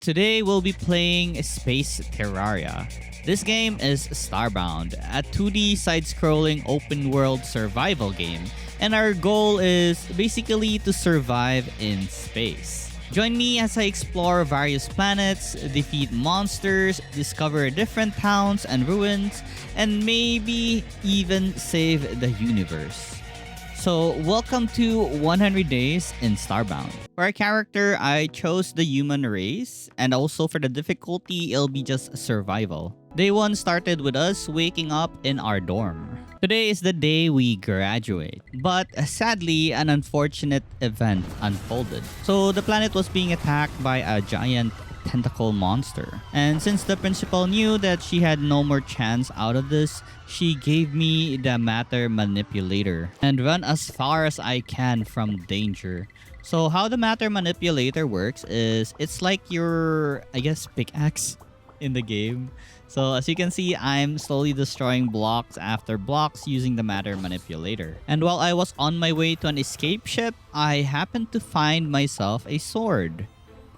Today we'll be playing Space Terraria. This game is Starbound, a 2D side-scrolling open-world survival game, and our goal is basically to survive in space. Join me as I explore various planets, defeat monsters, discover different towns and ruins, and maybe even save the universe. So, welcome to 100 Days in Starbound. For our character, I chose the human race, and also for the difficulty, it'll be just survival. Day 1 started with us waking up in our dorm. Today is the day we graduate, but sadly, an unfortunate event unfolded. So, the planet was being attacked by a giant tentacle monster. And since the principal knew that she had no more chance out of this, she gave me the matter manipulator and run as far as I can from danger. So how the matter manipulator works is it's like your, I guess, pickaxe in the game. So as you can see, I'm slowly destroying blocks after blocks using the matter manipulator. And while I was on my way to an escape ship, I happened to find myself a sword.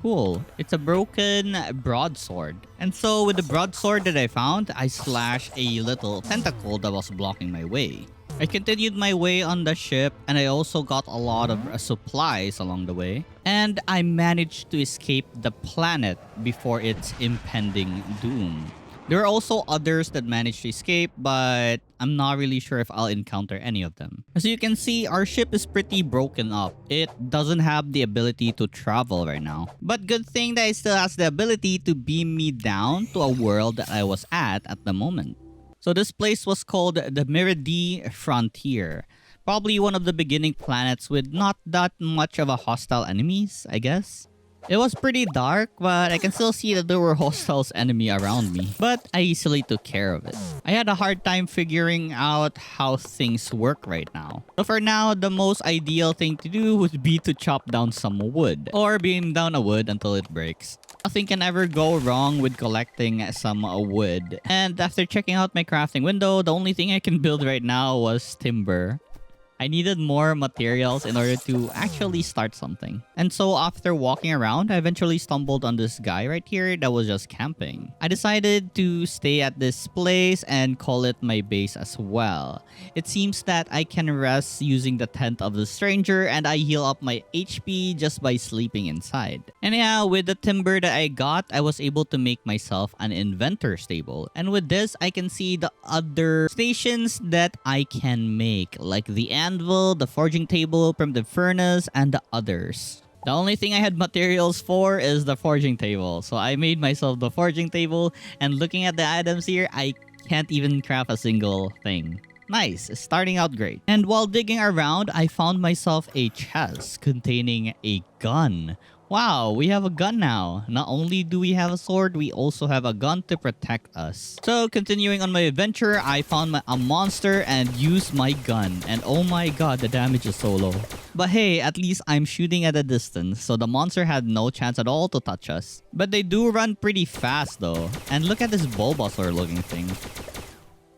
Cool. It's a broken broadsword. And so with the broadsword that I found, I slashed a little tentacle that was blocking my way. I continued my way on the ship and I also got a lot of supplies along the way. And I managed to escape the planet before its impending doom. There are also others that managed to escape, but I'm not really sure if I'll encounter any of them. As you can see, our ship is pretty broken up. It doesn't have the ability to travel right now. But good thing that it still has the ability to beam me down to a world that I was at the moment. So this place was called the Miridi Frontier. Probably one of the beginning planets with not that much of a hostile enemies, I guess. It was pretty dark, but I can still see that there were hostiles enemy around me. But I easily took care of it. I had a hard time figuring out how things work right now. So for now, the most ideal thing to do would be to chop down some wood. Or beam down a wood until it breaks. Nothing can ever go wrong with collecting some wood. And after checking out my crafting window, the only thing I can build right now was timber. I needed more materials in order to actually start something. And so after walking around, I eventually stumbled on this guy right here that was just camping. I decided to stay at this place and call it my base as well. It seems that I can rest using the tent of the stranger and I heal up my HP just by sleeping inside. And yeah, with the timber that I got, I was able to make myself an inventor stable. And with this, I can see the other stations that I can make, like the anvil, the forging table, primitive furnace, and the others. The only thing I had materials for is the forging table. So I made myself the forging table, and looking at the items here, I can't even craft a single thing. Nice, starting out great. And while digging around, I found myself a chest containing a gun. Wow, we have a gun now. Not only do we have a sword, we also have a gun to protect us. So continuing on my adventure, I found a monster and used my gun. And oh my god, the damage is so low. But hey, at least I'm shooting at a distance, so the monster had no chance at all to touch us. But they do run pretty fast though. And look at this Bulbasaur looking thing.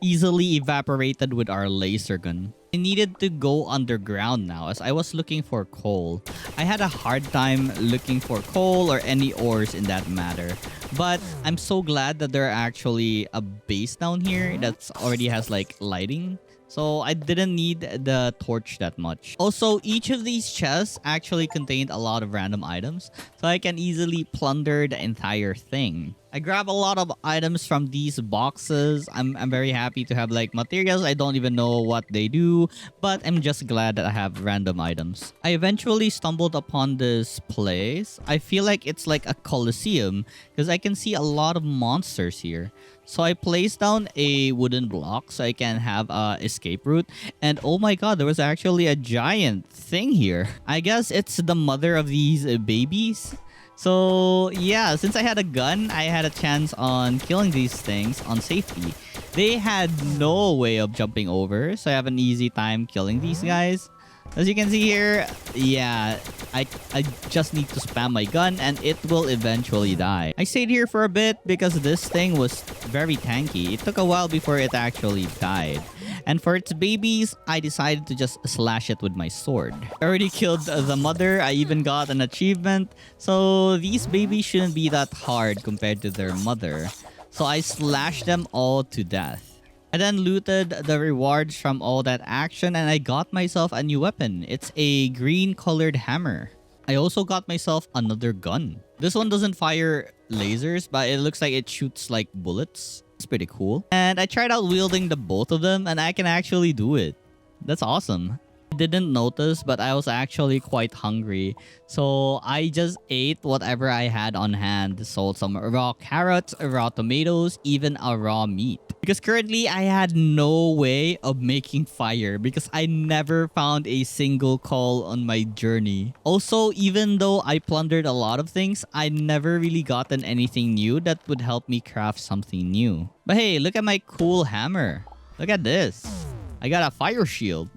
Easily evaporated with our laser gun. I needed to go underground now as I was looking for coal. I had a hard time looking for coal or any ores in that matter. But I'm so glad that there are actually a base down here that already has like lighting. So I didn't need the torch that much. Also, each of these chests actually contained a lot of random items. So I can easily plunder the entire thing. I grab a lot of items from these boxes. I'm very happy to have like materials. I don't even know what they do, but I'm just glad that I have random items. I eventually stumbled upon this place. I feel like it's like a coliseum because I can see a lot of monsters here. So I placed down a wooden block so I can have a escape route. And oh my god, there was actually a giant thing here. I guess it's the mother of these babies. So yeah, since I had a gun, I had a chance on killing these things on safety. They had no way of jumping over, so I have an easy time killing these guys. As you can see here, yeah, I just need to spam my gun and it will eventually die. I stayed here for a bit because this thing was very tanky. It took a while before it actually died. And for its babies, I decided to just slash it with my sword. I already killed the mother. I even got an achievement. So these babies shouldn't be that hard compared to their mother. So I slashed them all to death. I then looted the rewards from all that action and I got myself a new weapon. It's a green colored hammer. I also got myself another gun. This one doesn't fire lasers, but it looks like it shoots like bullets. It's pretty cool. And I tried out wielding the both of them and I can actually do it. That's awesome. I didn't notice, but I was actually quite hungry. So I just ate whatever I had on hand. So some raw carrots, raw tomatoes, even a raw meat. Because currently I had no way of making fire because I never found a single coal on my journey. Also, even though I plundered a lot of things, I never really gotten anything new that would help me craft something new. But hey, look at my cool hammer. Look at this. I got a fire shield.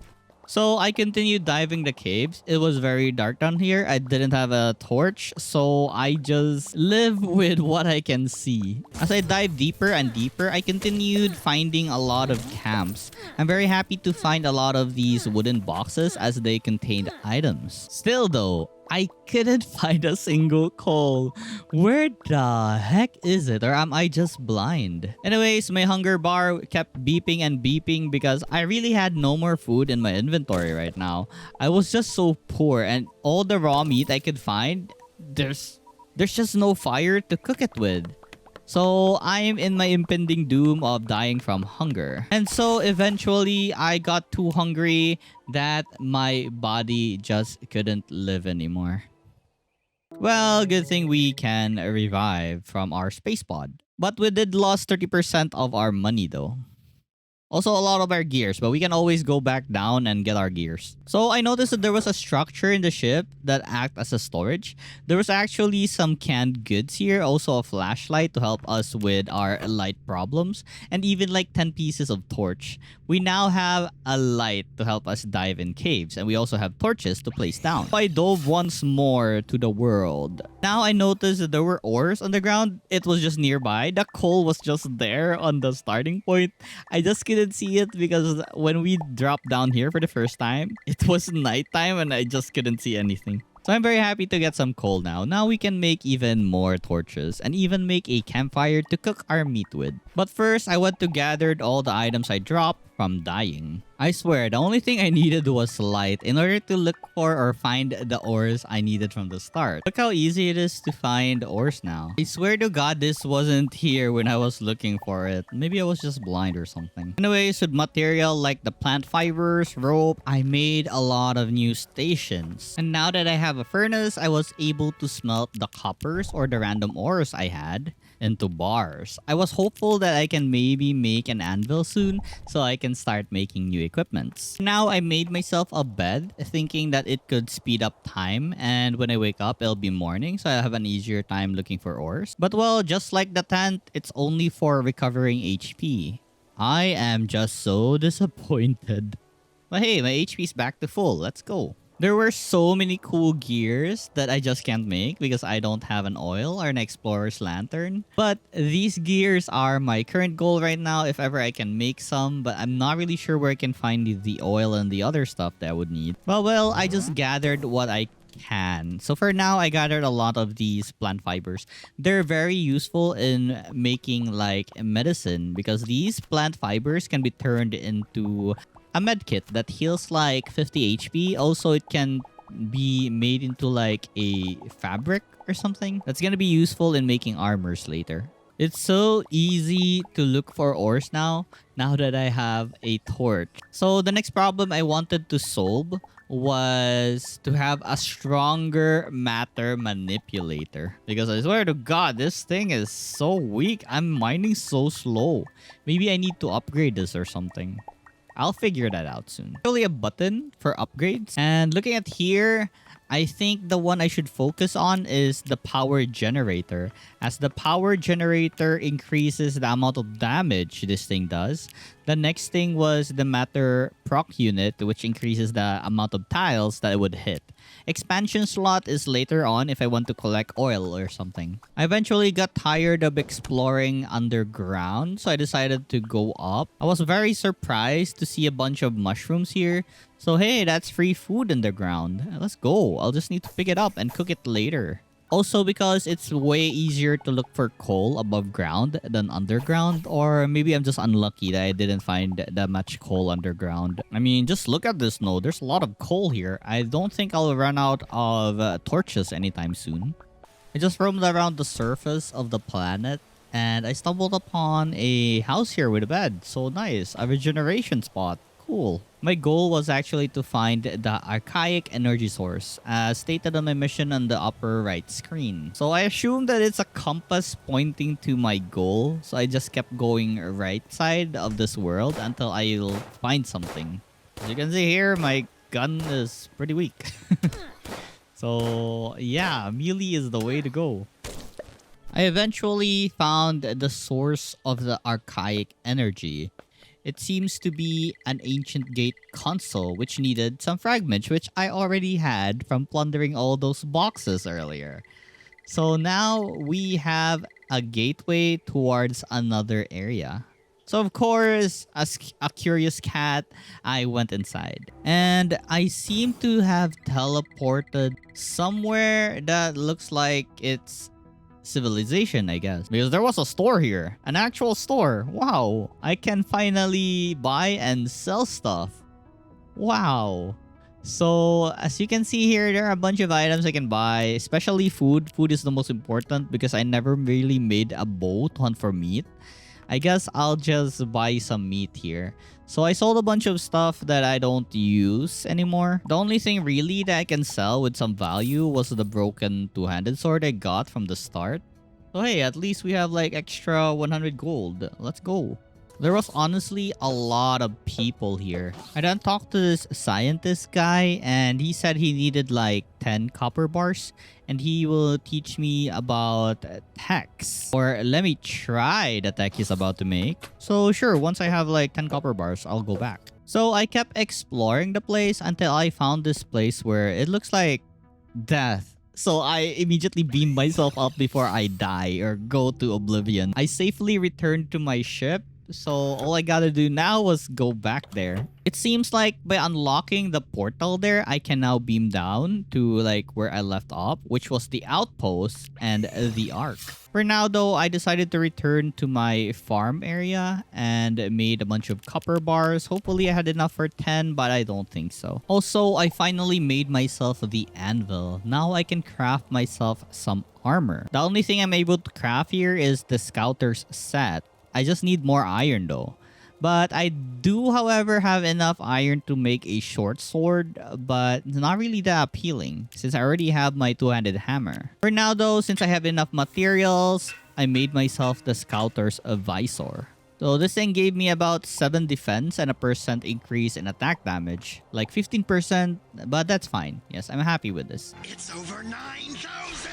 So I continued diving the caves. It was very dark down here. I didn't have a torch, so I just live with what I can see. As I dive deeper and deeper, I continued finding a lot of camps. I'm very happy to find a lot of these wooden boxes as they contained items. Still though, I couldn't find a single coal. Where the heck is it? Or am I just blind? Anyways, my hunger bar kept beeping and beeping because I really had no more food in my inventory right now. I was just so poor and all the raw meat I could find, there's just no fire to cook it with. So I'm in my impending doom of dying from hunger. And so eventually I got too hungry that my body just couldn't live anymore. Well, good thing we can revive from our space pod. But we did lost 30% of our money though. Also a lot of our gears, but we can always go back down and get our gears. So I noticed that there was a structure in the ship that acted as a storage. There was actually some canned goods here, also a flashlight to help us with our light problems, and even like 10 pieces of torch. We now have a light to help us dive in caves, and we also have torches to place down. I dove once more to the world. Now I noticed that there were ores on the ground. It was just nearby. The coal was just there on the starting point. I just couldn't see it because when we dropped down here for the first time, it was nighttime and I just couldn't see anything. So I'm very happy to get some coal now. Now we can make even more torches and even make a campfire to cook our meat with. But first, I want to gather all the items I dropped from dying. I swear, the only thing I needed was light in order to look for or find the ores I needed from the start. Look how easy it is to find ores now. I swear to God this wasn't here when I was looking for it. Maybe I was just blind or something. Anyways, with material like the plant fibers, rope, I made a lot of new stations. And now that I have a furnace, I was able to smelt the coppers or the random ores I had into bars. I was hopeful that I can maybe make an anvil soon so I can start making new equipments. Now I made myself a bed thinking that it could speed up time, and when I wake up it'll be morning so I have an easier time looking for ores. But well, just like the tent, it's only for recovering HP. I am just so disappointed. But hey, my HP is back to full. Let's go. There were so many cool gears that I just can't make because I don't have an oil or an explorer's lantern. But these gears are my current goal right now if ever I can make some. But I'm not really sure where I can find the oil and the other stuff that I would need. Well, I just gathered what I can. So for now, I gathered a lot of these plant fibers. They're very useful in making like medicine because these plant fibers can be turned into a medkit that heals like 50 HP. Also, it can be made into like a fabric or something that's gonna be useful in making armors later. It's so easy to look for ores now that I have a torch. So the next problem I wanted to solve was to have a stronger matter manipulator. Because I swear to God, this thing is so weak. I'm mining so slow. Maybe I need to upgrade this or something. I'll figure that out soon. Actually, a button for upgrades. And looking at here, I think the one I should focus on is the power generator. As the power generator increases the amount of damage this thing does. The next thing was the matter proc unit, which increases the amount of tiles that it would hit. Expansion slot is later on if I want to collect oil or something. I eventually got tired of exploring underground, so I decided to go up. I was very surprised to see a bunch of mushrooms here. So hey, that's free food underground. Let's go. I'll just need to pick it up and cook it later. Also because it's way easier to look for coal above ground than underground. Or maybe I'm just unlucky that I didn't find that much coal underground. I mean, just look at this node. There's a lot of coal here. I don't think I'll run out of torches anytime soon. I just roamed around the surface of the planet and I stumbled upon a house here with a bed. So nice. A regeneration spot. Cool. My goal was actually to find the archaic energy source, as stated on my mission on the upper right screen. So I assumed that it's a compass pointing to my goal, so I just kept going right side of this world until I'll find something. As you can see here, my gun is pretty weak. So yeah, melee is the way to go. I eventually found the source of the archaic energy. It seems to be an ancient gate console which needed some fragments which I already had from plundering all those boxes earlier. So now we have a gateway towards another area. So of course, as a curious cat, I went inside. And I seem to have teleported somewhere that looks like it's civilization, I guess, because there was a store here, an actual store. Wow, I can finally buy and sell stuff. Wow. So as you can see here, there are a bunch of items I can buy, especially food. Food is the most important because I never really made a bow to hunt for meat. I guess I'll just buy some meat here. So I sold a bunch of stuff that I don't use anymore. The only thing really that I can sell with some value was the broken two-handed sword I got from the start. So hey, at least we have like extra 100 gold. Let's go. There was honestly a lot of people here. I then talked to this scientist guy and he said he needed like 10 copper bars and he will teach me about techs. Or let me try the tech he's about to make. So sure, once I have like 10 copper bars, I'll go back. So I kept exploring the place until I found this place where it looks like death. So I immediately beamed myself up before I die or go to oblivion. I safely returned to my ship. So all I gotta do now was go back there. It seems like by unlocking the portal there, I can now beam down to like where I left off, which was the outpost and the ark. For now though, I decided to return to my farm area and made a bunch of copper bars. Hopefully I had enough for 10, but I don't think so. Also, I finally made myself the anvil. Now I can craft myself some armor. The only thing I'm able to craft here is the scouter's set. I just need more iron though. But I do, however, have enough iron to make a short sword, but it's not really that appealing since I already have my two-handed hammer. For now though, since I have enough materials, I made myself the scouter's visor. So this thing gave me about 7 defense and a % increase in attack damage. Like 15%, but that's fine. Yes, I'm happy with this. It's over 9,000!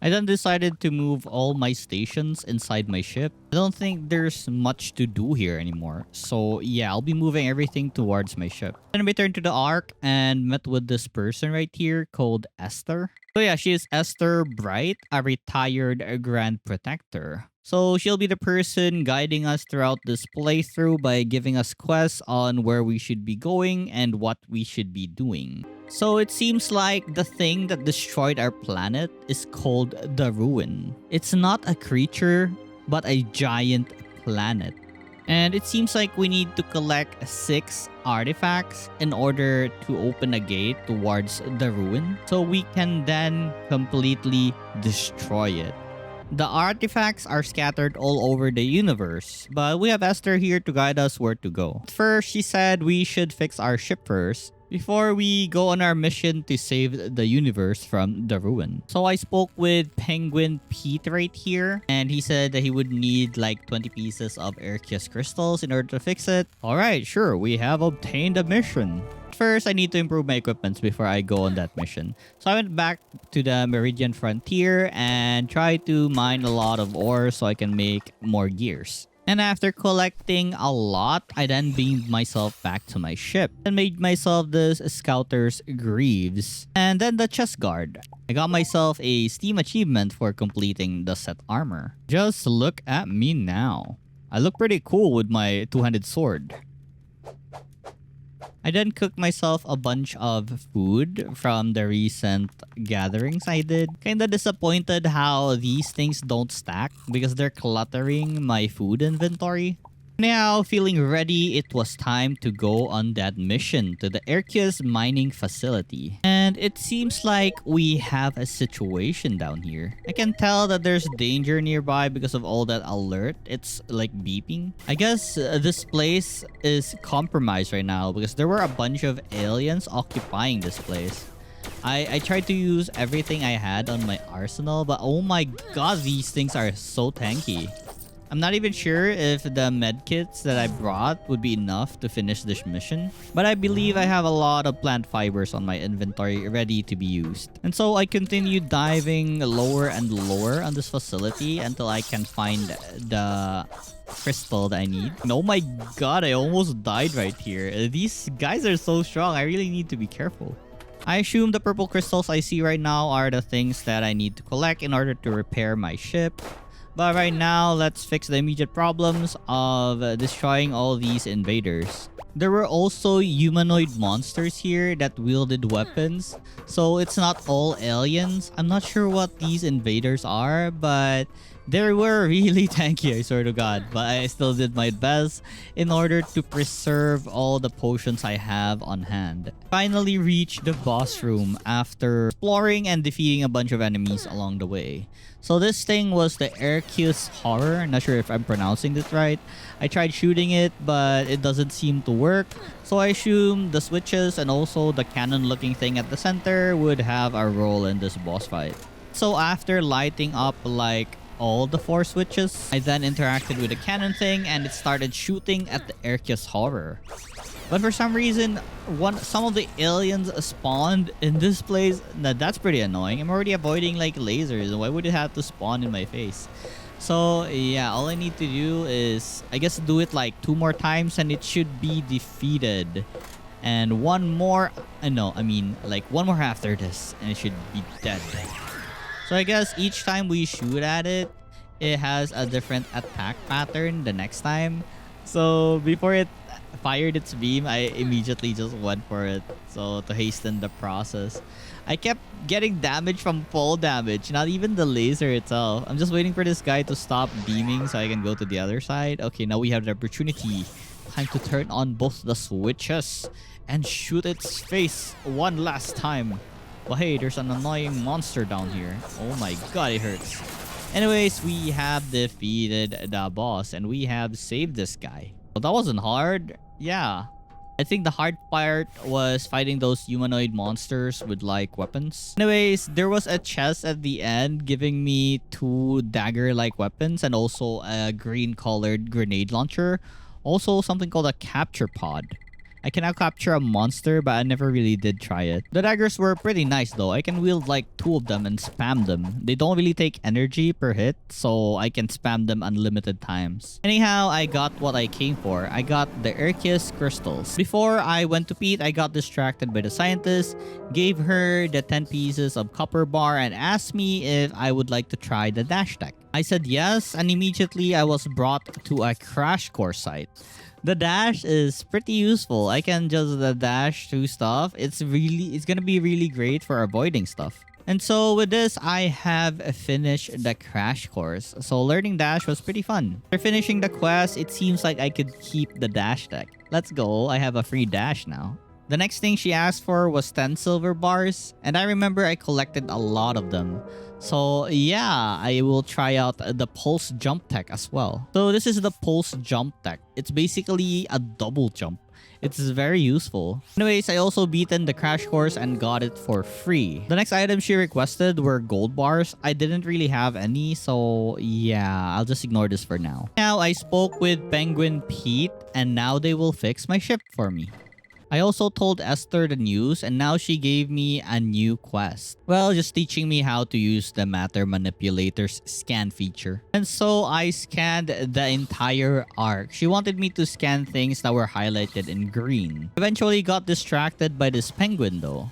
I then decided to move all my stations inside my ship. I don't think there's much to do here anymore. So yeah, I'll be moving everything towards my ship. Then I returned to the Ark and met with this person right here called Esther. So yeah, she is Esther Bright, a retired Grand Protector. So she'll be the person guiding us throughout this playthrough by giving us quests on where we should be going and what we should be doing. So it seems like the thing that destroyed our planet is called the Ruin. It's not a creature, but a giant planet. And it seems like we need to collect 6 artifacts in order to open a gate towards the Ruin, so we can then completely destroy it. The artifacts are scattered all over the universe, but we have Esther here to guide us where to go. First, she said we should fix our ship first before we go on our mission to save the universe from the Ruin. So I spoke with Penguin Pete right here, and he said that he would need like 20 pieces of Arceus crystals in order to fix it. Alright, sure, we have obtained a mission. First, I need to improve my equipment before I go on that mission. So I went back to the Meridian Frontier and tried to mine a lot of ore so I can make more gears. And after collecting a lot, I then beamed myself back to my ship and made myself this Scouter's Greaves and then the chest guard. I got myself a Steam achievement for completing the set armor. Just look at me now. I look pretty cool with my two-handed sword. I then cooked myself a bunch of food from the recent gatherings I did. Kinda disappointed how these things don't stack because they're cluttering my food inventory. Now, feeling ready, it was time to go on that mission to the Erkius mining facility. And it seems like we have a situation down here. I can tell that there's danger nearby because of all that alert. It's like beeping. I guess this place is compromised right now because there were a bunch of aliens occupying this place. I tried to use everything I had on my arsenal, but oh my god, these things are so tanky. I'm not even sure if the medkits that I brought would be enough to finish this mission, but I believe I have a lot of plant fibers on my inventory ready to be used. And so I continued diving lower and lower on this facility until I can find the crystal that I need. And oh my god, I almost died right here. These guys are so strong. I really need to be careful. I assume the purple crystals I see right now are the things that I need to collect in order to repair my ship. But right now, let's fix the immediate problems of destroying all these invaders. There were also humanoid monsters here that wielded weapons, so it's not all aliens. I'm not sure what these invaders are, but they were really tanky, I swear to god. But I still did my best in order to preserve all the potions I have on hand. Finally reached the boss room after exploring and defeating a bunch of enemies along the way. So this thing was the Erkius Horror. Not sure if I'm pronouncing this right. I tried shooting it, but it doesn't seem to work. So I assume the switches and also the cannon looking thing at the center would have a role in this boss fight. So after lighting up like all the 4 switches, I then interacted with the cannon thing and it started shooting at the Erkius Horror. But for some reason, some of the aliens spawned in this place. Now, that's pretty annoying. I'm already avoiding like lasers. Why would it have to spawn in my face? So yeah, all I need to do is, I guess, do it like 2 more times and it should be defeated. And one more, like 1 more after this and it should be dead. So I guess each time we shoot at it, it has a different attack pattern the next time. So before it fired its beam, I immediately just went for it. So to hasten the process. I kept getting damage from fall damage, not even the laser itself. I'm just waiting for this guy to stop beaming so I can go to the other side. Okay, now we have the opportunity. Time to turn on both the switches and shoot its face one last time. But hey, there's an annoying monster down here. Oh my god, it hurts. Anyways, we have defeated the boss and we have saved this guy. Well, that wasn't hard. Yeah. I think the hard part was fighting those humanoid monsters with like weapons. Anyways, there was a chest at the end giving me 2 dagger-like weapons and also a green-colored grenade launcher. Also something called a capture pod. I can now capture a monster, but I never really did try it. The daggers were pretty nice though. I can wield like 2 of them and spam them. They don't really take energy per hit, so I can spam them unlimited times. Anyhow, I got what I came for. I got the Erkius crystals. Before I went to Pete, I got distracted by the scientist, gave her the 10 pieces of copper bar and asked me if I would like to try the dash tech. I said yes, and immediately I was brought to a crash course site. The dash is pretty useful. I can just dash through stuff. It's gonna be really great for avoiding stuff. And so with this, I have finished the crash course. So learning dash was pretty fun. After finishing the quest, it seems like I could keep the dash deck. Let's go. I have a free dash now. The next thing she asked for was 10 silver bars, and I remember I collected a lot of them. So yeah, I will try out the pulse jump tech as well. So this is the pulse jump tech. It's basically a double jump. It's very useful. Anyways, I also beaten the crash course and got it for free. The next item she requested were gold bars. I didn't really have any, so yeah, I'll just ignore this for now. Now I spoke with Penguin Pete and now they will fix my ship for me. I also told Esther the news and now she gave me a new quest. Well, just teaching me how to use the matter manipulator's scan feature. And so I scanned the entire arc. She wanted me to scan things that were highlighted in green. Eventually got distracted by this penguin though.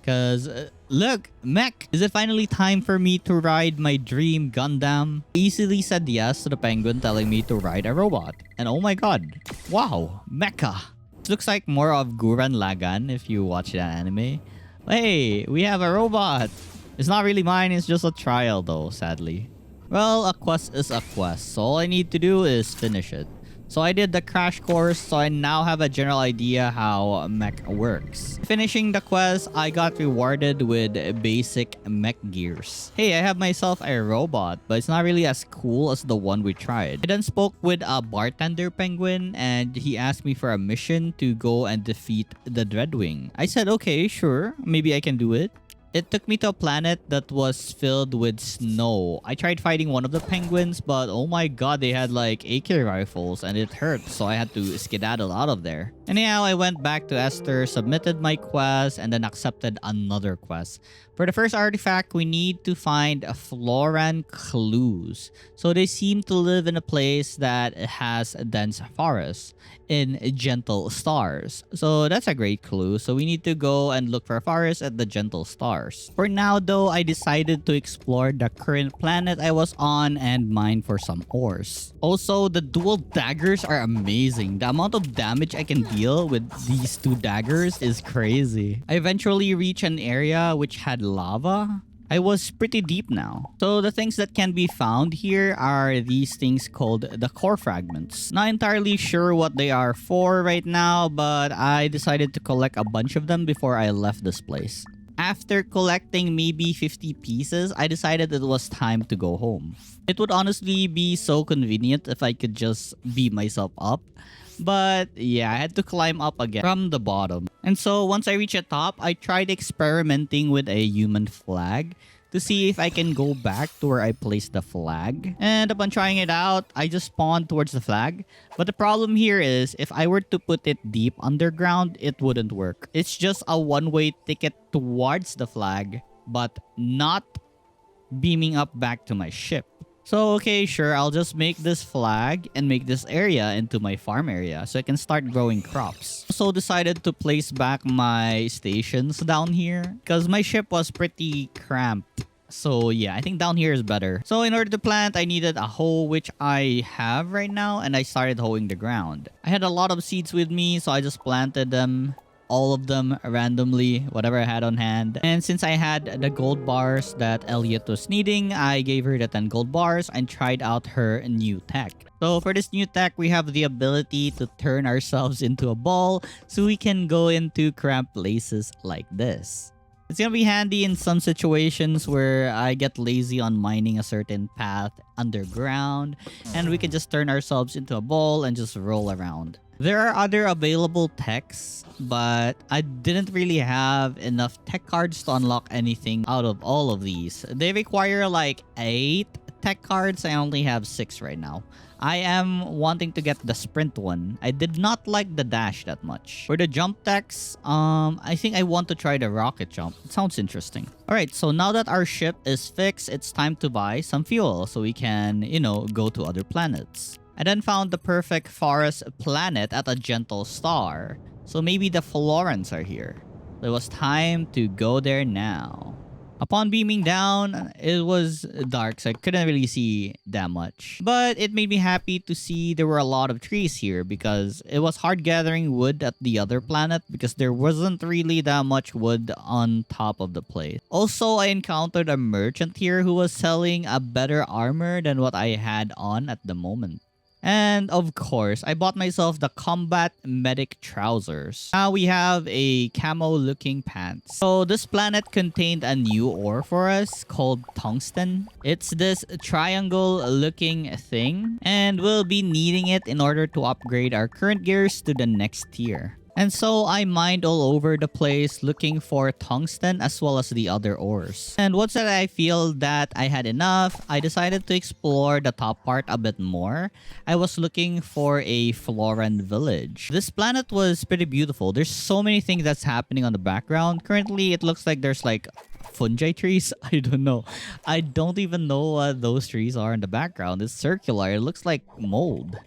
Cause look, mech! Is it finally time for me to ride my dream Gundam? I easily said yes to the penguin telling me to ride a robot. And oh my god, wow, mecha! This looks like more of Gurren Lagann if you watch that anime. Hey, we have a robot! It's not really mine, it's just a trial though, sadly. Well, a quest is a quest, so all I need to do is finish it. So I did the crash course, so I now have a general idea how mech works. Finishing the quest, I got rewarded with basic mech gears. Hey, I have myself a robot, but it's not really as cool as the one we tried. I then spoke with a bartender penguin and he asked me for a mission to go and defeat the Dreadwing. I said, okay, sure, maybe I can do it. It took me to a planet that was filled with snow. I tried fighting one of the penguins, but oh my god, they had like AK rifles and it hurt, so I had to skedaddle out of there. Anyhow, I went back to Esther, submitted my quest, and then accepted another quest. For the first artifact, we need to find Floran clues. So they seem to live in a place that has a dense forest in gentle stars. So that's a great clue. So we need to go and look for a forest at the gentle stars. For now though, I decided to explore the current planet I was on and mine for some ores. Also, the dual daggers are amazing. The amount of damage I can deal with these two daggers is crazy. I eventually reached an area which had lava. I was pretty deep now. So the things that can be found here are these things called the core fragments. Not entirely sure what they are for right now, but I decided to collect a bunch of them before I left this place. After collecting maybe 50 pieces, I decided it was time to go home. It would honestly be so convenient if I could just beam myself up. But yeah, I had to climb up again from the bottom. And so once I reached the top, I tried experimenting with a human flag to see if I can go back to where I placed the flag. And upon trying it out, I just spawned towards the flag. But the problem here is if I were to put it deep underground, it wouldn't work. It's just a one-way ticket towards the flag, but not beaming up back to my ship. So, okay, sure, I'll just make this flag and make this area into my farm area so I can start growing crops. So, decided to place back my stations down here because my ship was pretty cramped. So, yeah, I think down here is better. So, in order to plant, I needed a hoe, which I have right now, and I started hoeing the ground. I had a lot of seeds with me, so I just planted them. All of them randomly, whatever I had on hand. And since I had the gold bars that Elliot was needing, I gave her the 10 gold bars and tried out her new tech. So for this new tech, we have the ability to turn ourselves into a ball so we can go into cramped places like this. It's gonna be handy in some situations where I get lazy on mining a certain path underground and we can just turn ourselves into a ball and just roll around. There are other available techs, but I didn't really have enough tech cards to unlock anything out of all of these. They require like 8 tech cards. I only have 6 right now. I am wanting to get the sprint one. I did not like the dash that much. For the jump techs, I think I want to try the rocket jump. It sounds interesting. Alright, so now that our ship is fixed, it's time to buy some fuel so we can, go to other planets. I then found the perfect forest planet at a gentle star. So maybe the Florans are here. It was time to go there now. Upon beaming down, it was dark, so I couldn't really see that much. But it made me happy to see there were a lot of trees here because it was hard gathering wood at the other planet because there wasn't really that much wood on top of the place. Also, I encountered a merchant here who was selling a better armor than what I had on at the moment. And of course, I bought myself the combat medic trousers. Now we have a camo looking pants. So this planet contained a new ore for us called tungsten. It's this triangle looking thing and we'll be needing it in order to upgrade our current gears to the next tier. And so I mined all over the place looking for tungsten as well as the other ores. And once that I feel that I had enough, I decided to explore the top part a bit more. I was looking for a Floran village. This planet was pretty beautiful. There's so many things that's happening on the background. Currently, it looks like there's like fungi trees. I don't know. I don't even know what those trees are in the background. It's circular. It looks like mold.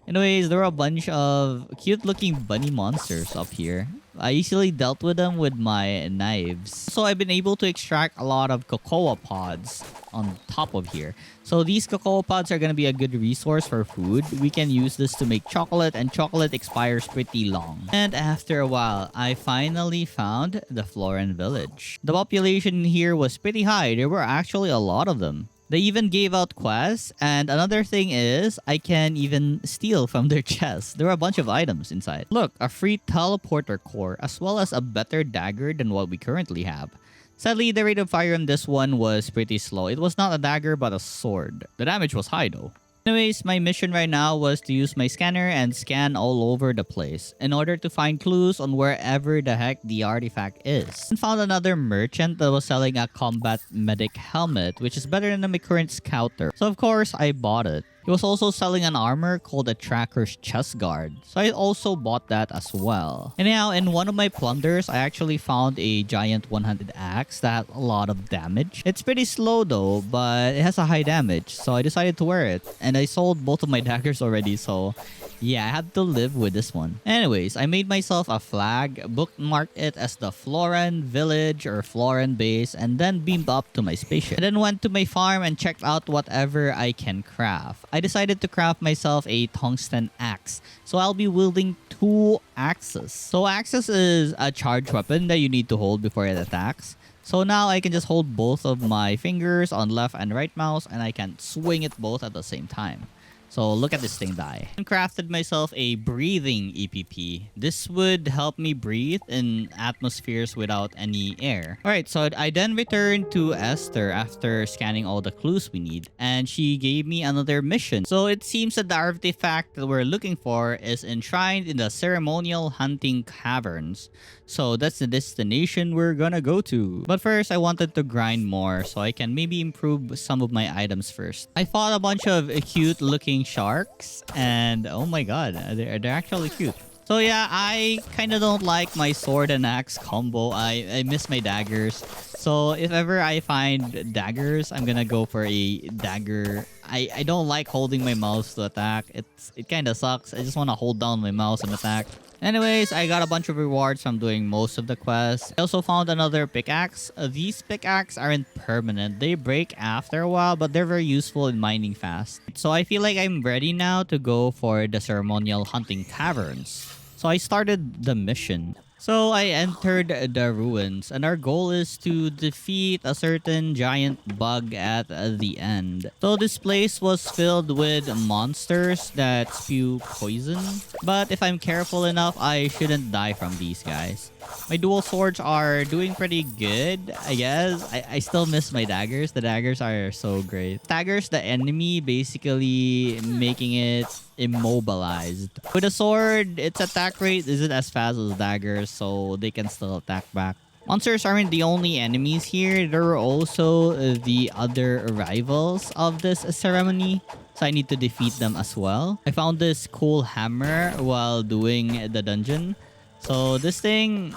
Anyways, there were a bunch of cute looking bunny monsters up here. I easily dealt with them with my knives. So I've been able to extract a lot of cocoa pods on top of here. So these cocoa pods are going to be a good resource for food. We can use this to make chocolate, and chocolate expires pretty long. And after a while, I finally found the Floran village. The population here was pretty high. There were actually a lot of them. They even gave out quests, and another thing is, I can even steal from their chests. There are a bunch of items inside. Look, a free teleporter core, as well as a better dagger than what we currently have. Sadly, the rate of fire on this one was pretty slow. It was not a dagger, but a sword. The damage was high though. Anyways, my mission right now was to use my scanner and scan all over the place in order to find clues on wherever the heck the artifact is. And found another merchant that was selling a combat medic helmet, which is better than my current scouter. So of course, I bought it. He was also selling an armor called a Tracker's Chest Guard. So I also bought that as well. And now, in one of my plunders, I actually found a giant one-handed axe that had a lot of damage. It's pretty slow though, but it has a high damage. So I decided to wear it. And I sold both of my daggers already, so yeah, I have to live with this one. Anyways, I made myself a flag, bookmarked it as the Floran village or Floran base, and then beamed up to my spaceship. And then went to my farm and checked out whatever I can craft. I decided to craft myself a tungsten axe. So I'll be wielding 2 axes. So axes is a charged weapon that you need to hold before it attacks. So now I can just hold both of my fingers on left and right mouse, and I can swing it both at the same time. So look at this thing die. I crafted myself a breathing EPP. This would help me breathe in atmospheres without any air. Alright, so I then returned to Esther after scanning all the clues we need. And she gave me another mission. So it seems that the artifact that we're looking for is enshrined in the ceremonial hunting caverns. So that's the destination we're gonna go to. But first, I wanted to grind more so I can maybe improve some of my items first. I fought a bunch of cute looking sharks, and oh my god, they're actually cute. So yeah, I kind of don't like my sword and axe combo. I miss my daggers. So if ever I find daggers, I'm gonna go for a dagger. I don't like holding my mouse to attack. It kind of sucks. I just want to hold down my mouse and attack. Anyways, I got a bunch of rewards from doing most of the quests. I also found another pickaxe. These pickaxes aren't permanent. They break after a while, but they're very useful in mining fast. So I feel like I'm ready now to go for the ceremonial hunting caverns. So I started the mission. So I entered the ruins, and our goal is to defeat a certain giant bug at the end. So this place was filled with monsters that spew poison, but if I'm careful enough, I shouldn't die from these guys. My dual swords are doing pretty good, I guess. I still miss my daggers. The daggers are so great. Daggers, the enemy, basically making it immobilized. With a sword, its attack rate isn't as fast as daggers, so they can still attack back. Monsters aren't the only enemies here. There are also the other rivals of this ceremony, so I need to defeat them as well. I found this cool hammer while doing the dungeon. So this thing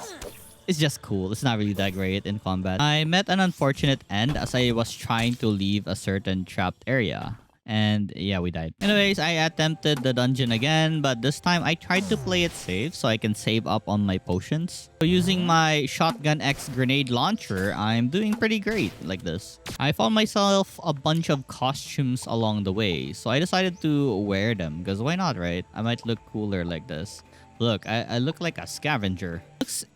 is just cool. It's not really that great in combat. I met an unfortunate end as I was trying to leave a certain trapped area. And yeah, we died. Anyways, I attempted the dungeon again, but this time I tried to play it safe so I can save up on my potions. So using my shotgun X grenade launcher, I'm doing pretty great like this. I found myself a bunch of costumes along the way, so I decided to wear them because why not, right? I might look cooler like this. Look, I look like a scavenger.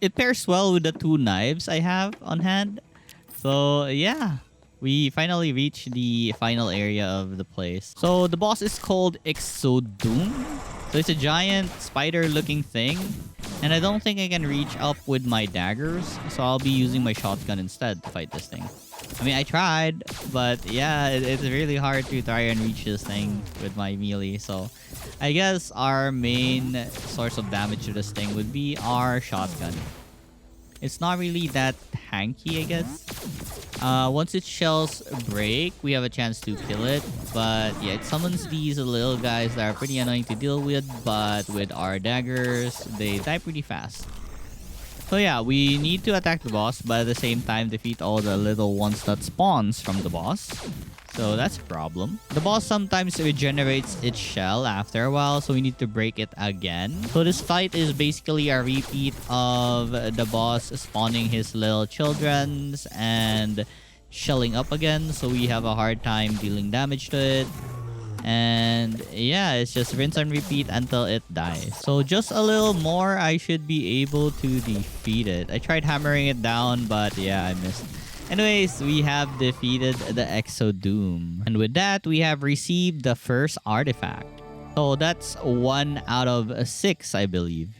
It pairs well with the 2 knives I have on hand. So yeah. We finally reached the final area of the place. So the boss is called Exodum. So it's a giant spider-looking thing. And I don't think I can reach up with my daggers, so I'll be using my shotgun instead to fight this thing. I mean, I tried, but yeah, it's really hard to try and reach this thing with my melee. So I guess our main source of damage to this thing would be our shotgun. It's not really that tanky, I guess. Once its shells break, we have a chance to kill it. But yeah, it summons these little guys that are pretty annoying to deal with. But with our daggers, they die pretty fast. So yeah, we need to attack the boss, but at the same time defeat all the little ones that spawns from the boss. So that's a problem. The boss sometimes regenerates its shell after a while, so we need to break it again. So this fight is basically a repeat of the boss spawning his little childrens and shelling up again. So we have a hard time dealing damage to it. And yeah, it's just rinse and repeat until it dies. So just a little more, I should be able to defeat it. I tried hammering it down, but yeah, I missed. Anyways, we have defeated the Exodoom. And with that, we have received the first artifact. So that's 1 out of 6, I believe.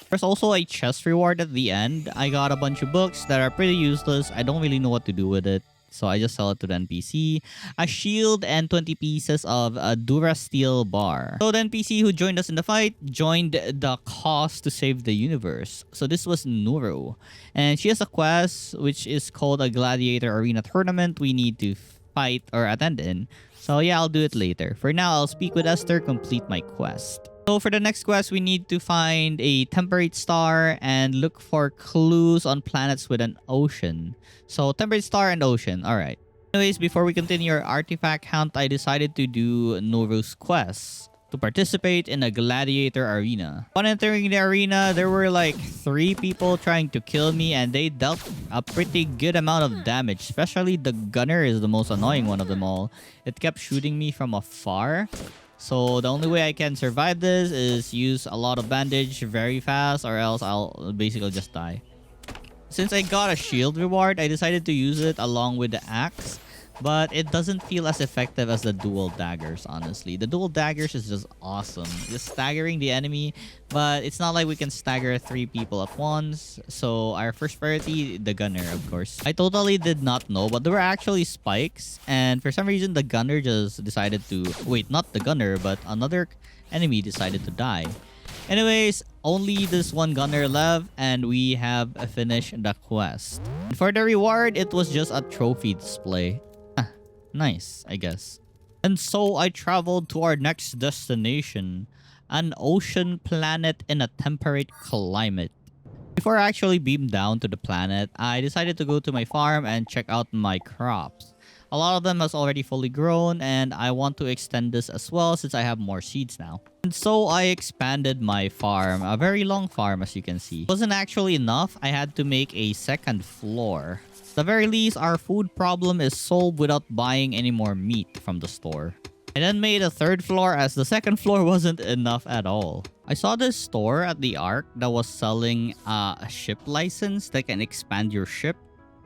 There's also a chest reward at the end. I got a bunch of books that are pretty useless. I don't really know what to do with it, so I just sell it to the NPC. A shield and 20 pieces of a Durasteel bar. So the NPC who joined us in the fight joined the cause to save the universe. So this was Nuru. And she has a quest which is called a Gladiator Arena Tournament we need to fight or attend in. So yeah, I'll do it later. For now, I'll speak with Esther, complete my quest. So for the next quest, we need to find a temperate star and look for clues on planets with an ocean. So temperate star and ocean. Alright. Anyways, before we continue our artifact hunt, I decided to do Noru's quest to participate in a gladiator arena. Upon entering the arena, there were like 3 people trying to kill me and they dealt a pretty good amount of damage. Especially the gunner is the most annoying one of them all. It kept shooting me from afar. So the only way I can survive this is use a lot of bandage very fast, or else I'll basically just die. Since I got a shield reward, I decided to use it along with the axe. But it doesn't feel as effective as the dual daggers, honestly. The dual daggers is just awesome. Just staggering the enemy, but it's not like we can stagger 3 people at once. So our first priority, the gunner, of course. I totally did not know, but there were actually spikes. And for some reason, the gunner just decided to... Wait, not the gunner, but another enemy decided to die. Anyways, only this one gunner left, and we have finished the quest. And for the reward, it was just a trophy display. Nice, I guess. And so I traveled to our next destination, an ocean planet in a temperate climate. Before I actually beamed down to the planet, I decided to go to my farm and check out my crops. A lot of them has already fully grown, and I want to extend this as well since I have more seeds now. And so I expanded my farm, a very long farm as you can see. It wasn't actually enough, I had to make a second floor. At the very least, our food problem is solved without buying any more meat from the store. I then made a third floor as the second floor wasn't enough at all. I saw this store at the Ark that was selling a ship license that can expand your ship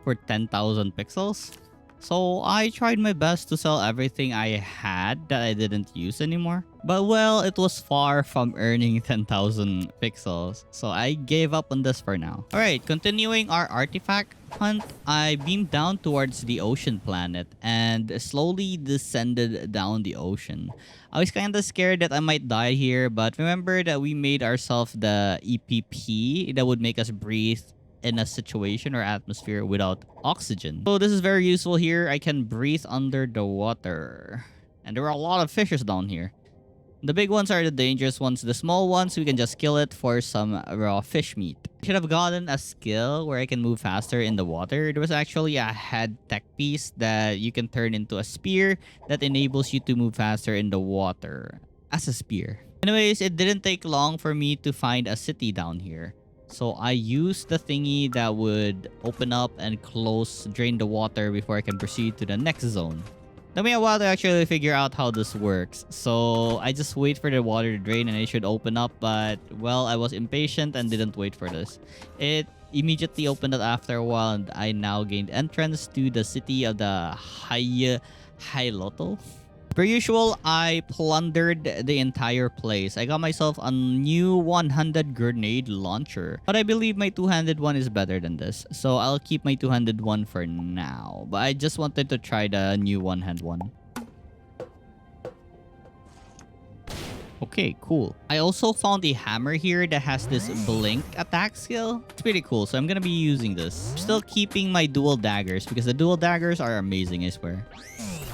for 10,000 pixels. So I tried my best to sell everything I had that I didn't use anymore. But well, it was far from earning 10,000 pixels. So I gave up on this for now. Alright, continuing our artifact hunt, I beamed down towards the ocean planet and slowly descended down the ocean. I was kinda scared that I might die here, but remember that we made ourselves the EPP that would make us breathe in a situation or atmosphere without oxygen. So this is very useful here. I can breathe under the water. And there are a lot of fishes down here. The big ones are the dangerous ones. The small ones, we can just kill it for some raw fish meat. I should have gotten a skill where I can move faster in the water. There was actually a head tech piece that you can turn into a spear that enables you to move faster in the water as a spear. Anyways, it didn't take long for me to find a city down here. So I used the thingy that would open up and close, drain the water before I can proceed to the next zone. Took me a while to actually figure out how this works. So I just wait for the water to drain and it should open up. But well, I was impatient and didn't wait for this. It immediately opened up after a while and I now gained entrance to the city of the Hailoto. Per usual, I plundered the entire place. I got myself a new one-handed grenade launcher. But I believe my two-handed one is better than this. So I'll keep my two-handed one for now. But I just wanted to try the new one-hand one. Okay, cool. I also found a hammer here that has this blink attack skill. It's pretty cool, so I'm gonna be using this. Still keeping my dual daggers because the dual daggers are amazing, I swear.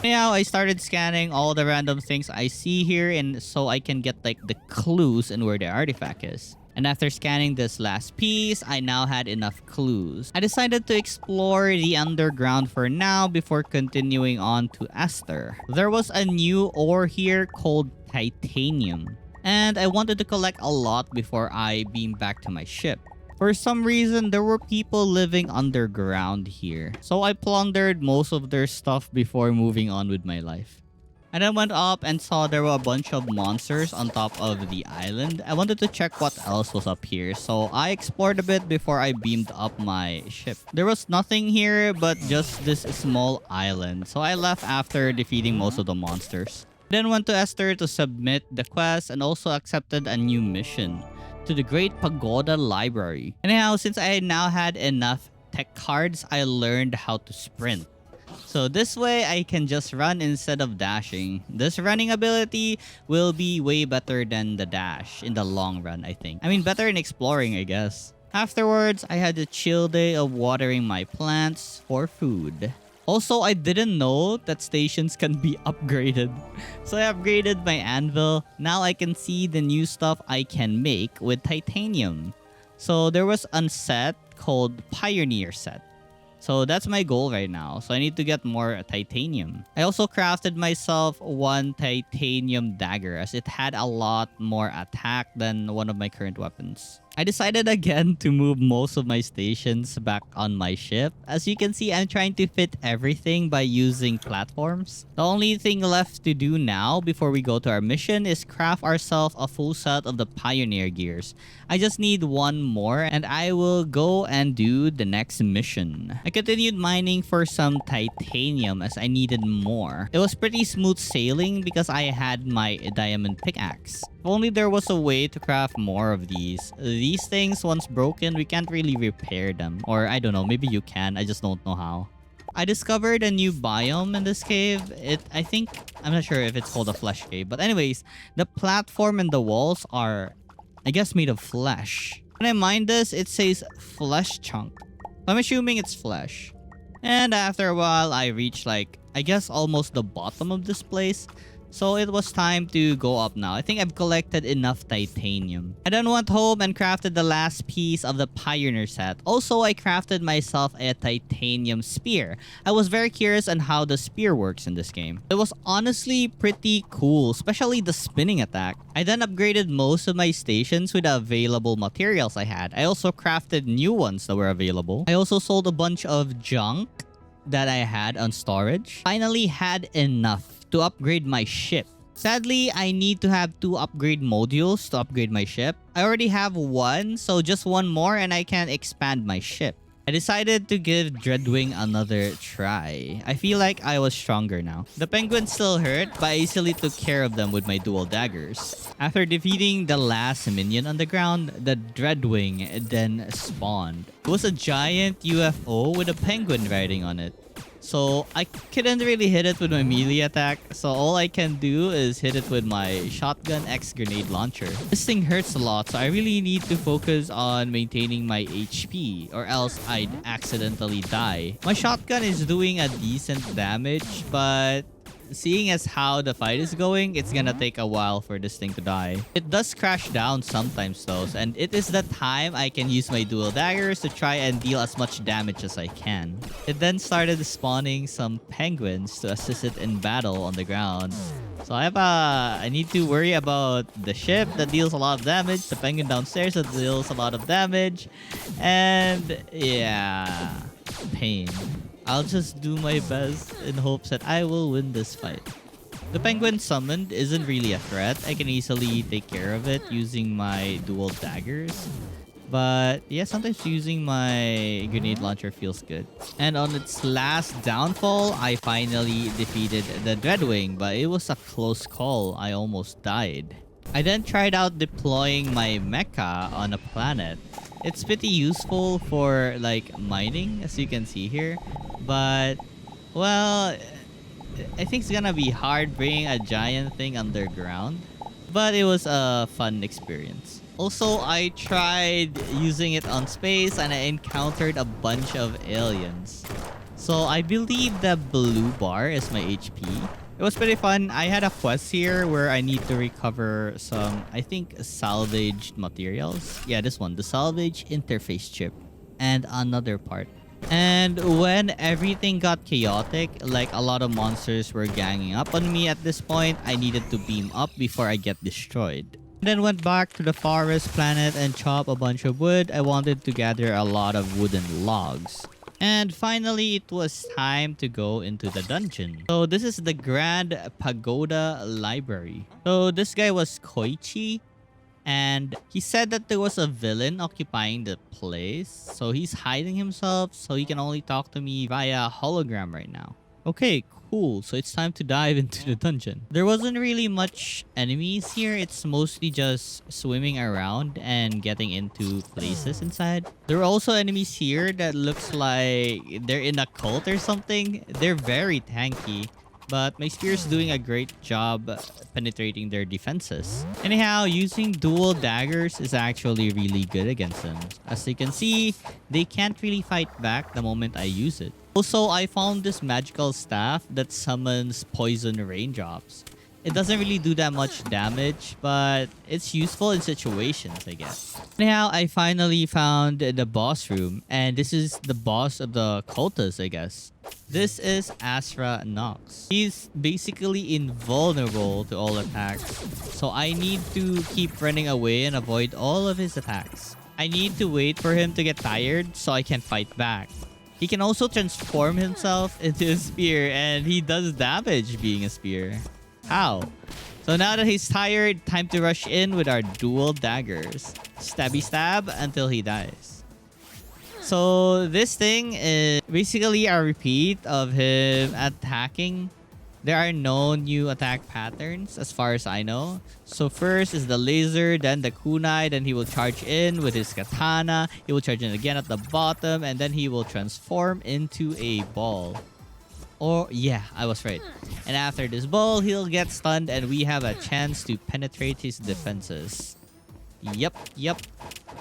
Now, I started scanning all the random things I see here and so I can get like the clues and where the artifact is. And after scanning this last piece, I now had enough clues. I decided to explore the underground for now before continuing on to Esther. There was a new ore here called titanium. And I wanted to collect a lot before I beam back to my ship. For some reason, there were people living underground here. So I plundered most of their stuff before moving on with my life. I then went up and saw there were a bunch of monsters on top of the island. I wanted to check what else was up here, so I explored a bit before I beamed up my ship. There was nothing here but just this small island, so I left after defeating most of the monsters. Then went to Esther to submit the quest and also accepted a new mission to the Great Pagoda Library. Anyhow, since I now had enough tech cards, I learned how to sprint. So this way, I can just run instead of dashing. This running ability will be way better than the dash in the long run, I think. I mean, better in exploring, I guess. Afterwards, I had a chill day of watering my plants for food. Also, I didn't know that stations can be upgraded. So I upgraded my anvil. Now I can see the new stuff I can make with titanium. So there was a set called Pioneer Set. So that's my goal right now. So I need to get more titanium. I also crafted myself one titanium dagger as it had a lot more attack than one of my current weapons. I decided again to move most of my stations back on my ship. As you can see, I'm trying to fit everything by using platforms. The only thing left to do now before we go to our mission is craft ourselves a full set of the Pioneer gears. I just need one more and I will go and do the next mission. I continued mining for some titanium as I needed more. It was pretty smooth sailing because I had my diamond pickaxe. If only there was a way to craft more of these. These things, once broken, we can't really repair them. Or I don't know, maybe you can. I just don't know how. I discovered a new biome in this cave. I'm not sure if it's called a flesh cave. But anyways, the platform and the walls are, I guess, made of flesh. When I mined this, it says flesh chunk. I'm assuming it's flesh. And after a while, I reached like, I guess almost the bottom of this place. So it was time to go up now. I think I've collected enough titanium. I then went home and crafted the last piece of the Pioneer set. Also, I crafted myself a titanium spear. I was very curious on how the spear works in this game. It was honestly pretty cool, especially the spinning attack. I then upgraded most of my stations with the available materials I had. I also crafted new ones that were available. I also sold a bunch of junk that I had on storage. Finally had enough to upgrade my ship. Sadly, I need to have 2 upgrade modules to upgrade my ship. I already have one, so just one more and I can expand my ship. I decided to give Dreadwing another try. I feel like I was stronger now. The penguins still hurt, but I easily took care of them with my dual daggers. After defeating the last minion on the ground, the Dreadwing then spawned. It was a giant UFO with a penguin riding on it. So I couldn't really hit it with my melee attack. So all I can do is hit it with my shotgun X grenade launcher. This thing hurts a lot, so I really need to focus on maintaining my HP or else I'd accidentally die. My shotgun is doing a decent damage, but seeing as how the fight is going, it's gonna take a while for this thing to die. It does crash down sometimes though, and it is the time I can use my dual daggers to try and deal as much damage as I can. It then started spawning some penguins to assist it in battle on the ground. So I need to worry about the ship that deals a lot of damage, the penguin downstairs that deals a lot of damage, and yeah, pain. I'll just do my best in hopes that I will win this fight. The penguin summoned isn't really a threat. I can easily take care of it using my dual daggers. But yeah, sometimes using my grenade launcher feels good. And on its last downfall, I finally defeated the Dreadwing, but it was a close call. I almost died. I then tried out deploying my mecha on a planet. It's pretty useful for like mining, as you can see here. But, well, I think it's gonna be hard bringing a giant thing underground. But it was a fun experience. Also, I tried using it on space and I encountered a bunch of aliens. So I believe the blue bar is my HP. It was pretty fun. I had a quest here where I need to recover some, I think, salvaged materials. Yeah, this one, the salvage interface chip. And another part. And when everything got chaotic, like a lot of monsters were ganging up on me at this point, I needed to beam up before I get destroyed. Then went back to the forest planet and chop a bunch of wood. I wanted to gather a lot of wooden logs. And finally, it was time to go into the dungeon. So this is the Grand Pagoda Library. So this guy was Koichi. And he said that there was a villain occupying the place. So he's hiding himself. So he can only talk to me via hologram right now. Okay, cool. So it's time to dive into the dungeon. There wasn't really much enemies here. It's mostly just swimming around and getting into places inside. There are also enemies here that looks like they're in a cult or something. They're very tanky. But my spear is doing a great job penetrating their defenses. Anyhow, using dual daggers is actually really good against them. As you can see, they can't really fight back the moment I use it. Also, I found this magical staff that summons poison raindrops. It doesn't really do that much damage, but it's useful in situations, I guess. Anyhow, I finally found the boss room, and this is the boss of the cultists, I guess. This is Astra Nox. He's basically invulnerable to all attacks, so I need to keep running away and avoid all of his attacks. I need to wait for him to get tired so I can fight back. He can also transform himself into a spear, and he does damage being a spear. How? So now that he's tired, time to rush in with our dual daggers. Stabby stab until he dies. So this thing is basically a repeat of him attacking. There are no new attack patterns as far as I know. So first is the laser, then the kunai, then he will charge in with his katana. He will charge in again at the bottom, and then he will transform into a ball. Or, yeah, I was right. And after this ball, he'll get stunned and we have a chance to penetrate his defenses. Yep.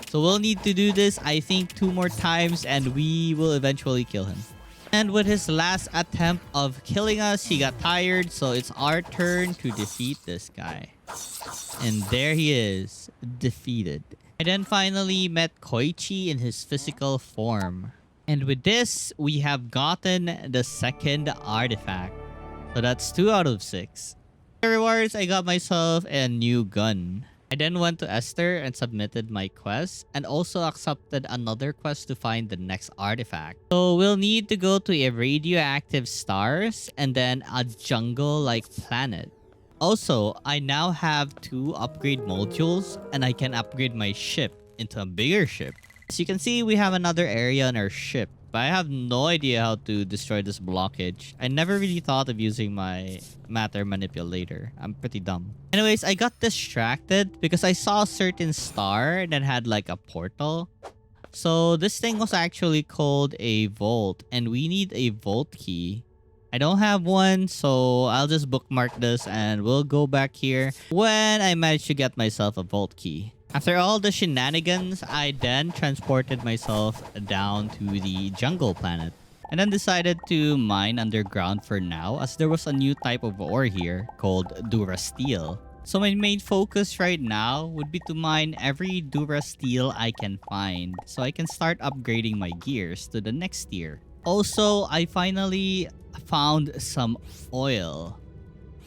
So we'll need to do this, I think, 2 more times and we will eventually kill him. And with his last attempt of killing us, he got tired, so it's our turn to defeat this guy. And there he is, defeated. I then finally met Koichi in his physical form. And with this, we have gotten the second artifact. So that's 2 out of 6. The rewards, I got myself a new gun. I then went to Esther and submitted my quest and also accepted another quest to find the next artifact. So we'll need to go to a radioactive stars and then a jungle-like planet. Also, I now have 2 upgrade modules and I can upgrade my ship into a bigger ship. As you can see, we have another area on our ship, but I have no idea how to destroy this blockage. I never really thought of using my matter manipulator. I'm pretty dumb. Anyways, I got distracted because I saw a certain star that had like a portal. So this thing was actually called a vault, and we need a vault key. I don't have one, so I'll just bookmark this and we'll go back here when I manage to get myself a vault key. After all the shenanigans, I then transported myself down to the jungle planet. And then decided to mine underground for now, as there was a new type of ore here called Durasteel. So my main focus right now would be to mine every Durasteel I can find, so I can start upgrading my gears to the next tier. Also, I finally found some oil.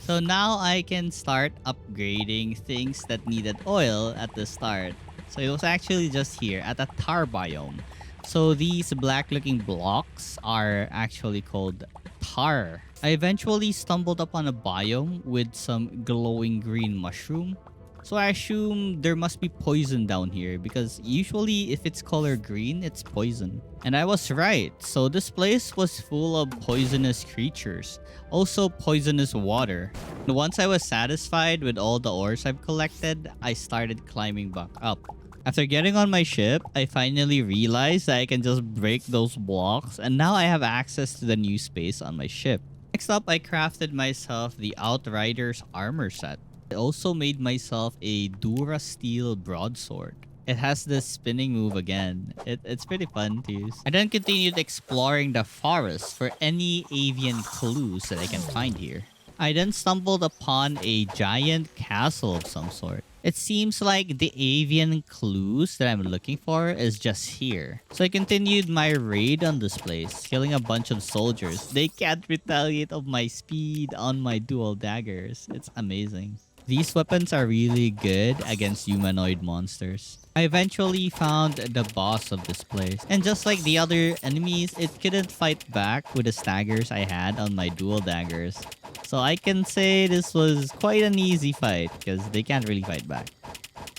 So now I can start upgrading things that needed oil at the start. So it was actually just here at a tar biome. So these black looking blocks are actually called tar. I eventually stumbled upon a biome with some glowing green mushroom. So I assume there must be poison down here because usually if it's color green, it's poison. And I was right. So this place was full of poisonous creatures. Also poisonous water. And once I was satisfied with all the ores I've collected, I started climbing back up. After getting on my ship, I finally realized that I can just break those blocks and now I have access to the new space on my ship. Next up, I crafted myself the Outrider's armor set. I also made myself a Dura Steel broadsword. It has this spinning move again. It's pretty fun to use. I then continued exploring the forest for any avian clues that I can find here. I then stumbled upon a giant castle of some sort. It seems like the avian clues that I'm looking for is just here. So I continued my raid on this place, killing a bunch of soldiers. They can't retaliate of my speed on my dual daggers. It's amazing. These weapons are really good against humanoid monsters. I eventually found the boss of this place. And just like the other enemies, it couldn't fight back with the staggers I had on my dual daggers. So I can say this was quite an easy fight because they can't really fight back.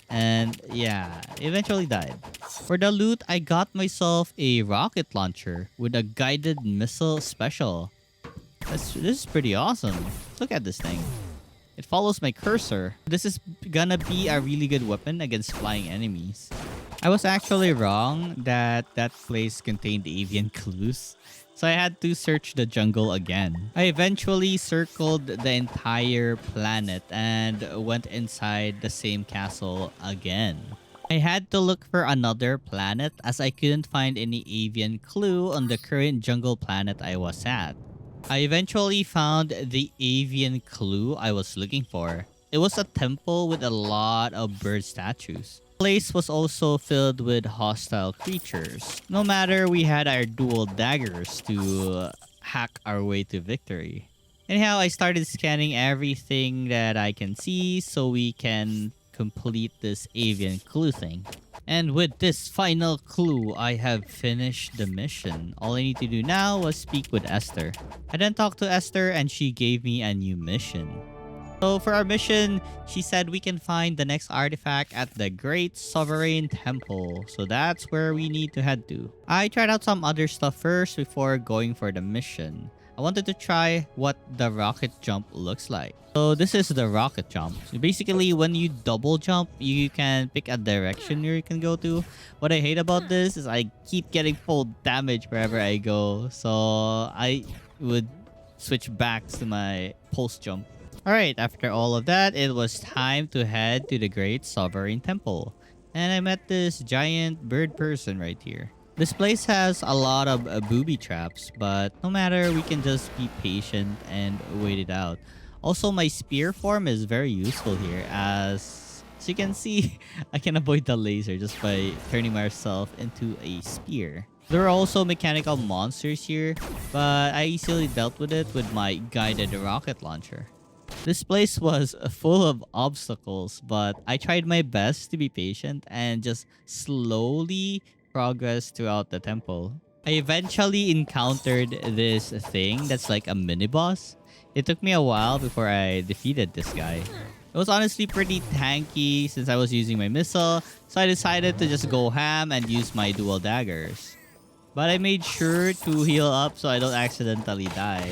And yeah, eventually died. For the loot, I got myself a rocket launcher with a guided missile special. This is pretty awesome. Look at this thing. It follows my cursor. This is gonna be a really good weapon against flying enemies. I was actually wrong that that place contained avian clues. So I had to search the jungle again. I eventually circled the entire planet and went inside the same castle again. I had to look for another planet as I couldn't find any avian clue on the current jungle planet I was at. I eventually found the avian clue I was looking for. It was a temple with a lot of bird statues. The place was also filled with hostile creatures. No matter, we had our dual daggers to hack our way to victory. Anyhow, I started scanning everything that I can see so we can complete this avian clue thing. And with this final clue, I have finished the mission. All I need to do now was speak with Esther. I then talked to Esther and she gave me a new mission. So for our mission, she said we can find the next artifact at the Great Sovereign Temple. So that's where we need to head to. I tried out some other stuff first before going for the mission. I wanted to try what the rocket jump looks like. So this is the rocket jump. So basically, when you double jump, you can pick a direction where you can go to. What I hate about this is I keep getting full damage wherever I go. So I would switch back to my pulse jump. Alright, after all of that, it was time to head to the Great Sovereign Temple. And I met this giant bird person right here. This place has a lot of booby traps, but no matter, we can just be patient and wait it out. Also, my spear form is very useful here as you can see, I can avoid the laser just by turning myself into a spear. There are also mechanical monsters here, but I easily dealt with it with my guided rocket launcher. This place was full of obstacles, but I tried my best to be patient and just slowly progress throughout the temple. I eventually encountered this thing that's like a mini boss. It took me a while before I defeated this guy. It was honestly pretty tanky since I was using my missile, so I decided to just go ham and use my dual daggers. But I made sure to heal up so I don't accidentally die.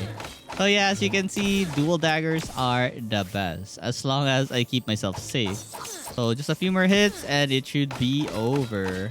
So yeah, as you can see, dual daggers are the best as long as I keep myself safe. So just a few more hits and it should be over.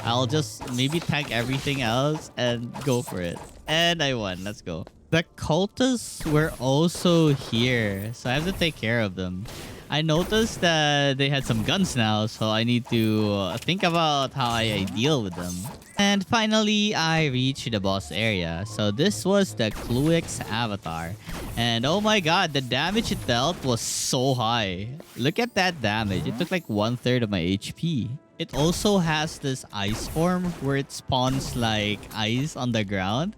I'll just maybe tank everything else and go for it. And I won. Let's go. The cultists were also here, so I have to take care of them. I noticed that they had some guns now, so I need to think about how I deal with them. And finally, I reached the boss area. So this was the Cluix avatar. And oh my god, the damage it dealt was so high. Look at that damage. It took like 1/3 of my HP. It also has this ice form where it spawns like ice on the ground.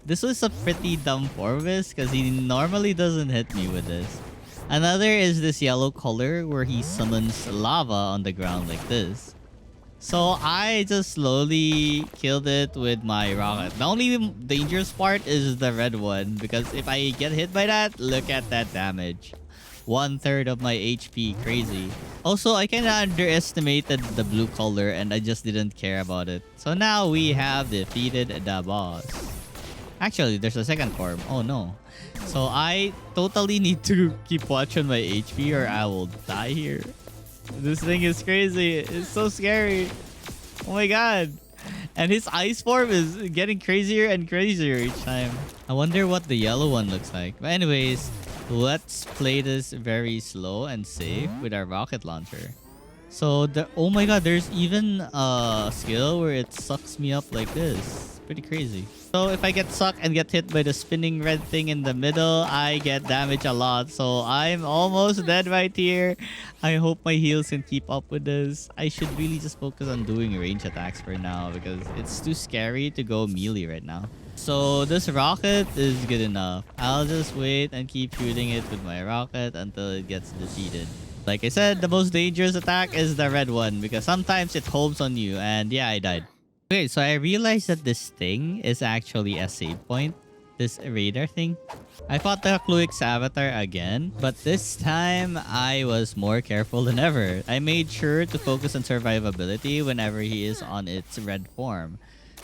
This was a pretty dumb form because he normally doesn't hit me with this. Another is this yellow color where he summons lava on the ground like this. So I just slowly killed it with my rocket. The only dangerous part is the red one because if I get hit by that, look at that damage. 1/3 of my HP, crazy. Also, I kind of underestimated the blue color and I just didn't care about it. So now we have defeated the boss. Actually, there's a second form. Oh no. So I totally need to keep watch on my HP or I will die here. This thing is crazy. It's so scary. Oh my god. And his ice form is getting crazier and crazier each time. I wonder what the yellow one looks like. But anyways, let's play this very slow and safe with our rocket launcher. So, oh my god, there's even a skill where it sucks me up like this. Pretty crazy. So, if I get sucked and get hit by the spinning red thing in the middle, I get damage a lot. So, I'm almost dead right here. I hope my heals can keep up with this. I should really just focus on doing range attacks for now because it's too scary to go melee right now. So, this rocket is good enough. I'll just wait and keep shooting it with my rocket until it gets defeated. Like I said, the most dangerous attack is the red one because sometimes it holds on you and yeah, I died. Okay, so I realized that this thing is actually a save point. This radar thing. I fought the Kluix avatar again, but this time I was more careful than ever. I made sure to focus on survivability whenever he is on its red form.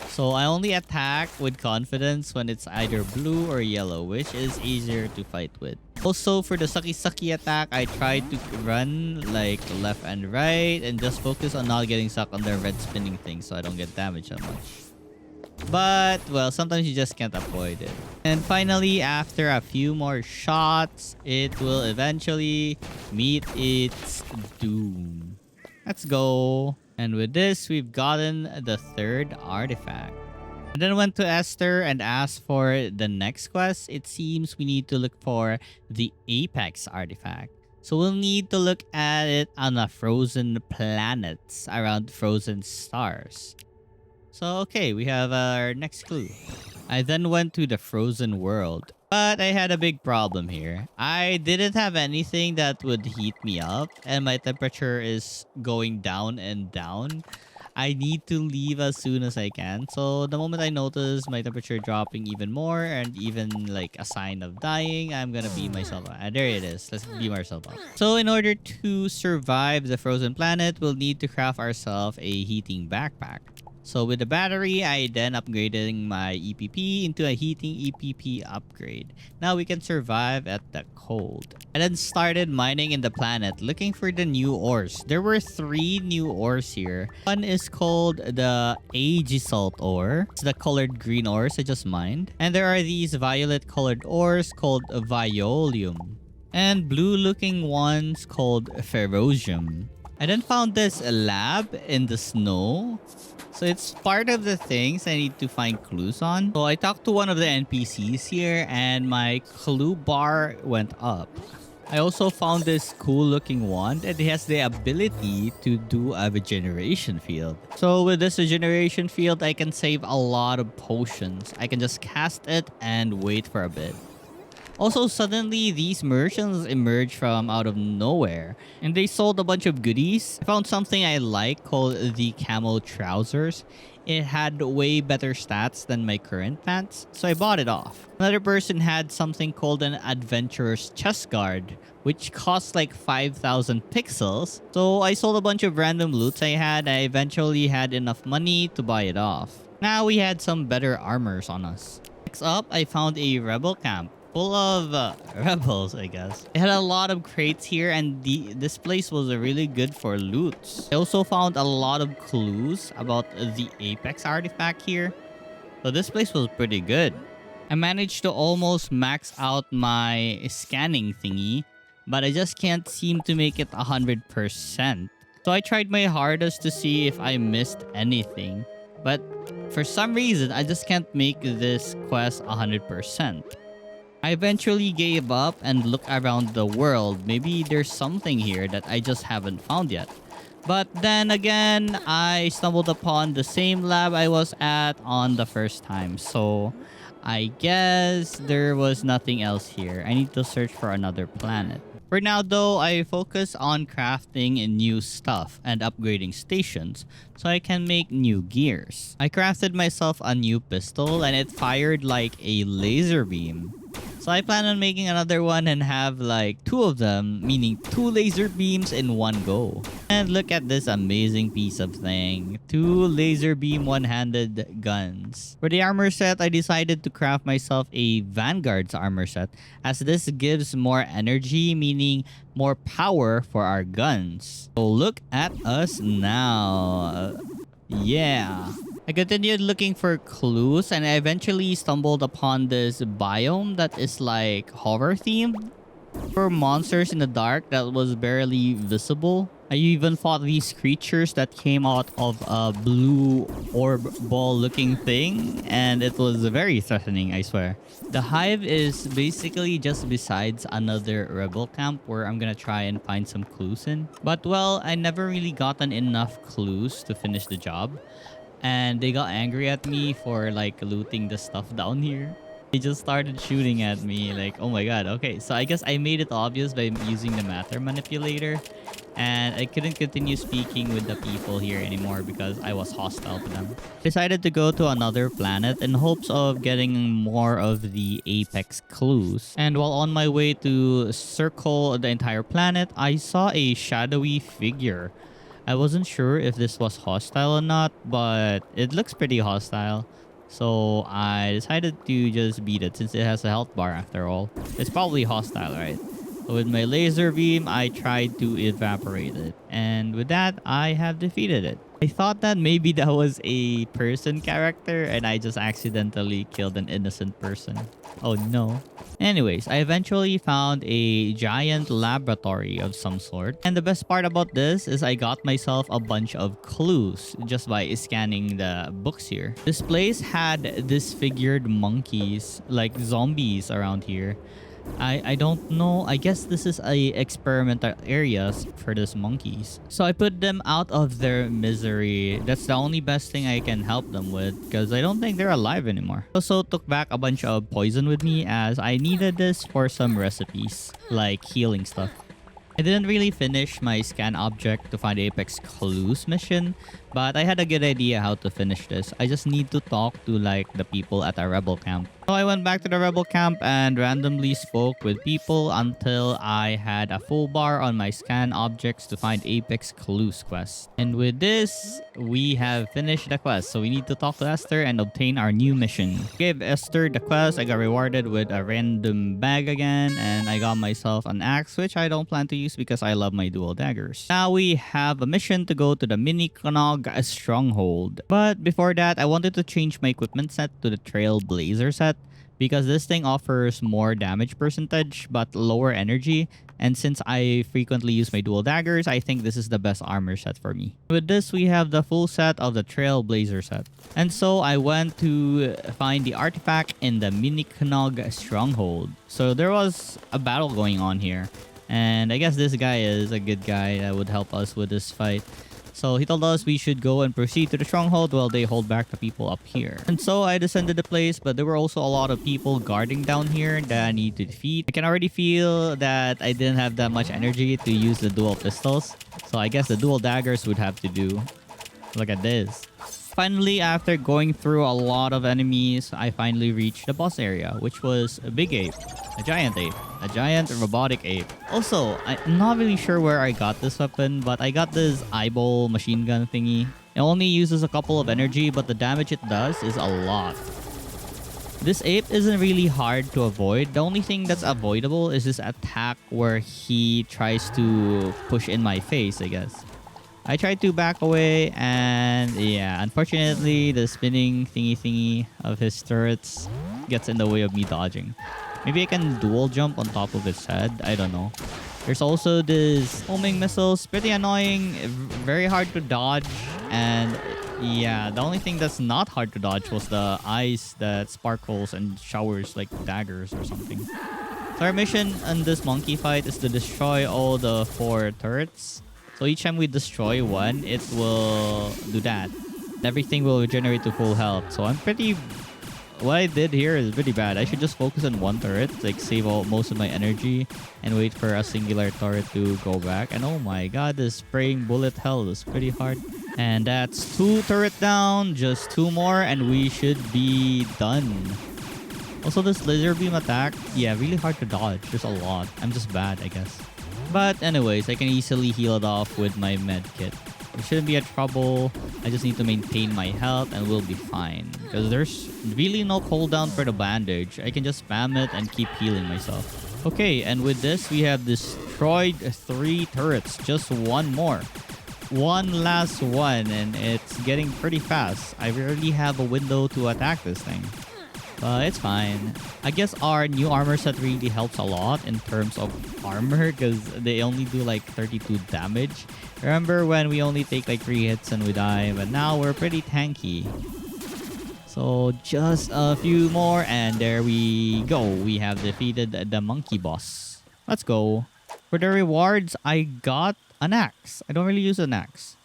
So I only attack with confidence when it's either blue or yellow, which is easier to fight with. Also, for the sucky attack, I try to run like left and right and just focus on not getting stuck on the red spinning thing so I don't get damaged that much. But, well, sometimes you just can't avoid it. And finally, after a few more shots, it will eventually meet its doom. Let's go. And with this, we've gotten the third artifact. And then went to Esther and asked for the next quest. It seems we need to look for the Apex artifact. So we'll need to look at it on a frozen planets around frozen stars. So okay, we have our next clue. I then went to the frozen world. But I had a big problem here. I didn't have anything that would heat me up and my temperature is going down and down. I need to leave as soon as I can. So the moment I notice my temperature dropping even more and even like a sign of dying, I'm gonna beam myself up. There it is. Let's beam ourselves up. So in order to survive the frozen planet, we'll need to craft ourselves a heating backpack. So with the battery, I then upgraded my EPP into a heating EPP upgrade. Now we can survive at the cold. I then started mining in the planet looking for the new ores. There were 3 new ores here. One is called the Aegisalt ore. It's the colored green ores I just mined. And there are these violet colored ores called Violium. And blue looking ones called Ferrosium. I then found this lab in the snow. So it's part of the things I need to find clues on. So I talked to one of the NPCs here and my clue bar went up. I also found this cool looking wand and it has the ability to do a regeneration field. So with this regeneration field, I can save a lot of potions. I can just cast it and wait for a bit. Also, suddenly, these merchants emerged from out of nowhere. And they sold a bunch of goodies. I found something I like called the Camo Trousers. It had way better stats than my current pants, so I bought it off. Another person had something called an Adventurer's Chest Guard, which cost like 5,000 pixels. So I sold a bunch of random loots I had. I eventually had enough money to buy it off. Now we had some better armors on us. Next up, I found a rebel camp. Full of rebels, I guess. It had a lot of crates here and this place was really good for loot. I also found a lot of clues about the Apex artifact here. So this place was pretty good. I managed to almost max out my scanning thingy, but I just can't seem to make it 100%. So I tried my hardest to see if I missed anything. But for some reason, I just can't make this quest 100%. I eventually gave up and looked around the world. Maybe there's something here that I just haven't found yet. But then again, I stumbled upon the same lab I was at on the first time. So I guess there was nothing else here. I need to search for another planet. For now though, I focus on crafting new stuff and upgrading stations so I can make new gears. I crafted myself a new pistol and it fired like a laser beam. So I plan on making another one and have like two of them, meaning two laser beams in one go. And look at this amazing piece of thing. Two laser beam one-handed guns. For the armor set, I decided to craft myself a Vanguard's armor set, as this gives more energy, meaning more power for our guns. So look at us now. Yeah. I continued looking for clues and I eventually stumbled upon this biome that is like horror themed. For monsters in the dark that was barely visible. I even fought these creatures that came out of a blue orb ball looking thing, and it was very threatening, I swear. The hive is basically just besides another rebel camp where I'm gonna try and find some clues in. But well, I never really gotten enough clues to finish the job. And they got angry at me for like looting the stuff down here. They just started shooting at me like, oh my god. Okay, so I guess I made it obvious by using the matter manipulator. And I couldn't continue speaking with the people here anymore because I was hostile to them. Decided to go to another planet in hopes of getting more of the Apex clues. And while on my way to circle the entire planet, I saw a shadowy figure. I wasn't sure if this was hostile or not, but it looks pretty hostile. So I decided to just beat it since it has a health bar after all. It's probably hostile, right? So with my laser beam, I tried to evaporate it. And with that, I have defeated it. I thought that maybe that was a person character and I just accidentally killed an innocent person. Oh no. Anyways, I eventually found a giant laboratory of some sort. And the best part about this is I got myself a bunch of clues just by scanning the books here. This place had disfigured monkeys, like zombies around here. I don't know. I guess this is a experimental areas for these monkeys. So I put them out of their misery. That's the only best thing I can help them with because I don't think they're alive anymore. Also took back a bunch of poison with me as I needed this for some recipes like healing stuff. I didn't really finish my scan object to find Apex clues mission, but I had a good idea how to finish this. I just need to talk to like the people at a rebel camp. So I went back to the rebel camp and randomly spoke with people until I had a full bar on my scan objects to find Apex clues quest. And with this, we have finished the quest. So we need to talk to Esther and obtain our new mission. Gave Esther the quest. I got rewarded with a random bag again, and I got myself an axe, which I don't plan to use because I love my dual daggers. Now we have a mission to go to the mini Knog stronghold. But before that, I wanted to change my equipment set to the Trailblazer set because this thing offers more damage percentage but lower energy, and since I frequently use my dual daggers, I think this is the best armor set for me. With this, we have the full set of the Trailblazer set. And so I went to find the artifact in the mini Knog stronghold. So there was a battle going on here. And I guess this guy is a good guy that would help us with this fight. So he told us we should go and proceed to the stronghold while they hold back the people up here. And so I descended the place, but there were also a lot of people guarding down here that I need to defeat. I can already feel that I didn't have that much energy to use the dual pistols. So I guess the dual daggers would have to do. Look at this. Finally, after going through a lot of enemies, I finally reached the boss area, which was a big ape, a giant robotic ape. Also, I'm not really sure where I got this weapon, but I got this eyeball machine gun thingy. It only uses a couple of energy, but the damage it does is a lot. This ape isn't really hard to avoid. The only thing that's avoidable is this attack where he tries to push in my face, I guess. I tried to back away and yeah, unfortunately the spinning thingy of his turrets gets in the way of me dodging. Maybe I can dual jump on top of his head. I don't know. There's also this homing missiles. Pretty annoying. Very hard to dodge. And yeah, the only thing that's not hard to dodge was the eyes that sparkles and showers like daggers or something. So our mission in this monkey fight is to destroy all the 4 turrets. So each time we destroy one, it will do that. Everything will regenerate to full health. So I'm pretty... What I did here is pretty bad. I should just focus on one turret, like save most of my energy and wait for a singular turret to go back. And oh my god, this spraying bullet hell is pretty hard. And that's 2 turret down, just 2 more and we should be done. Also, this laser beam attack, yeah, really hard to dodge. There's a lot. I'm just bad, I guess. But anyways, I can easily heal it off with my med kit. It shouldn't be a trouble. I just need to maintain my health and we'll be fine. Because there's really no cooldown for the bandage. I can just spam it and keep healing myself. Okay, and with this, we have destroyed 3 turrets. Just one more. One last one, and it's getting pretty fast. I rarely have a window to attack this thing. But it's fine. I guess our new armor set really helps a lot in terms of armor because they only do like 32 damage. Remember when we only take like 3 hits and we die, but now we're pretty tanky. So just a few more and there we go. We have defeated the monkey boss. Let's go. For the rewards, I got an axe. I don't really use an axe.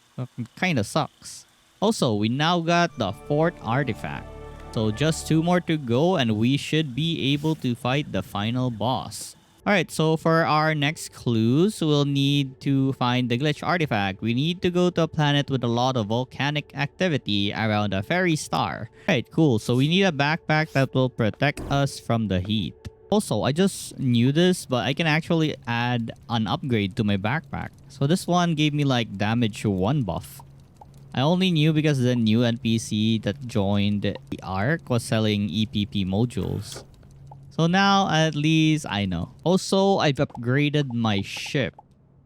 Kinda sucks. Also, we now got the 4th artifact. So just 2 more to go and we should be able to fight the final boss. Alright, so for our next clues, we'll need to find the glitch artifact. We need to go to a planet with a lot of volcanic activity around a fairy star. Alright, cool. So we need a backpack that will protect us from the heat. Also, I just knew this, but I can actually add an upgrade to my backpack. So this one gave me like damage 1 buff. I only knew because the new NPC that joined the arc was selling EPP modules. So now at least I know. Also, I've upgraded my ship.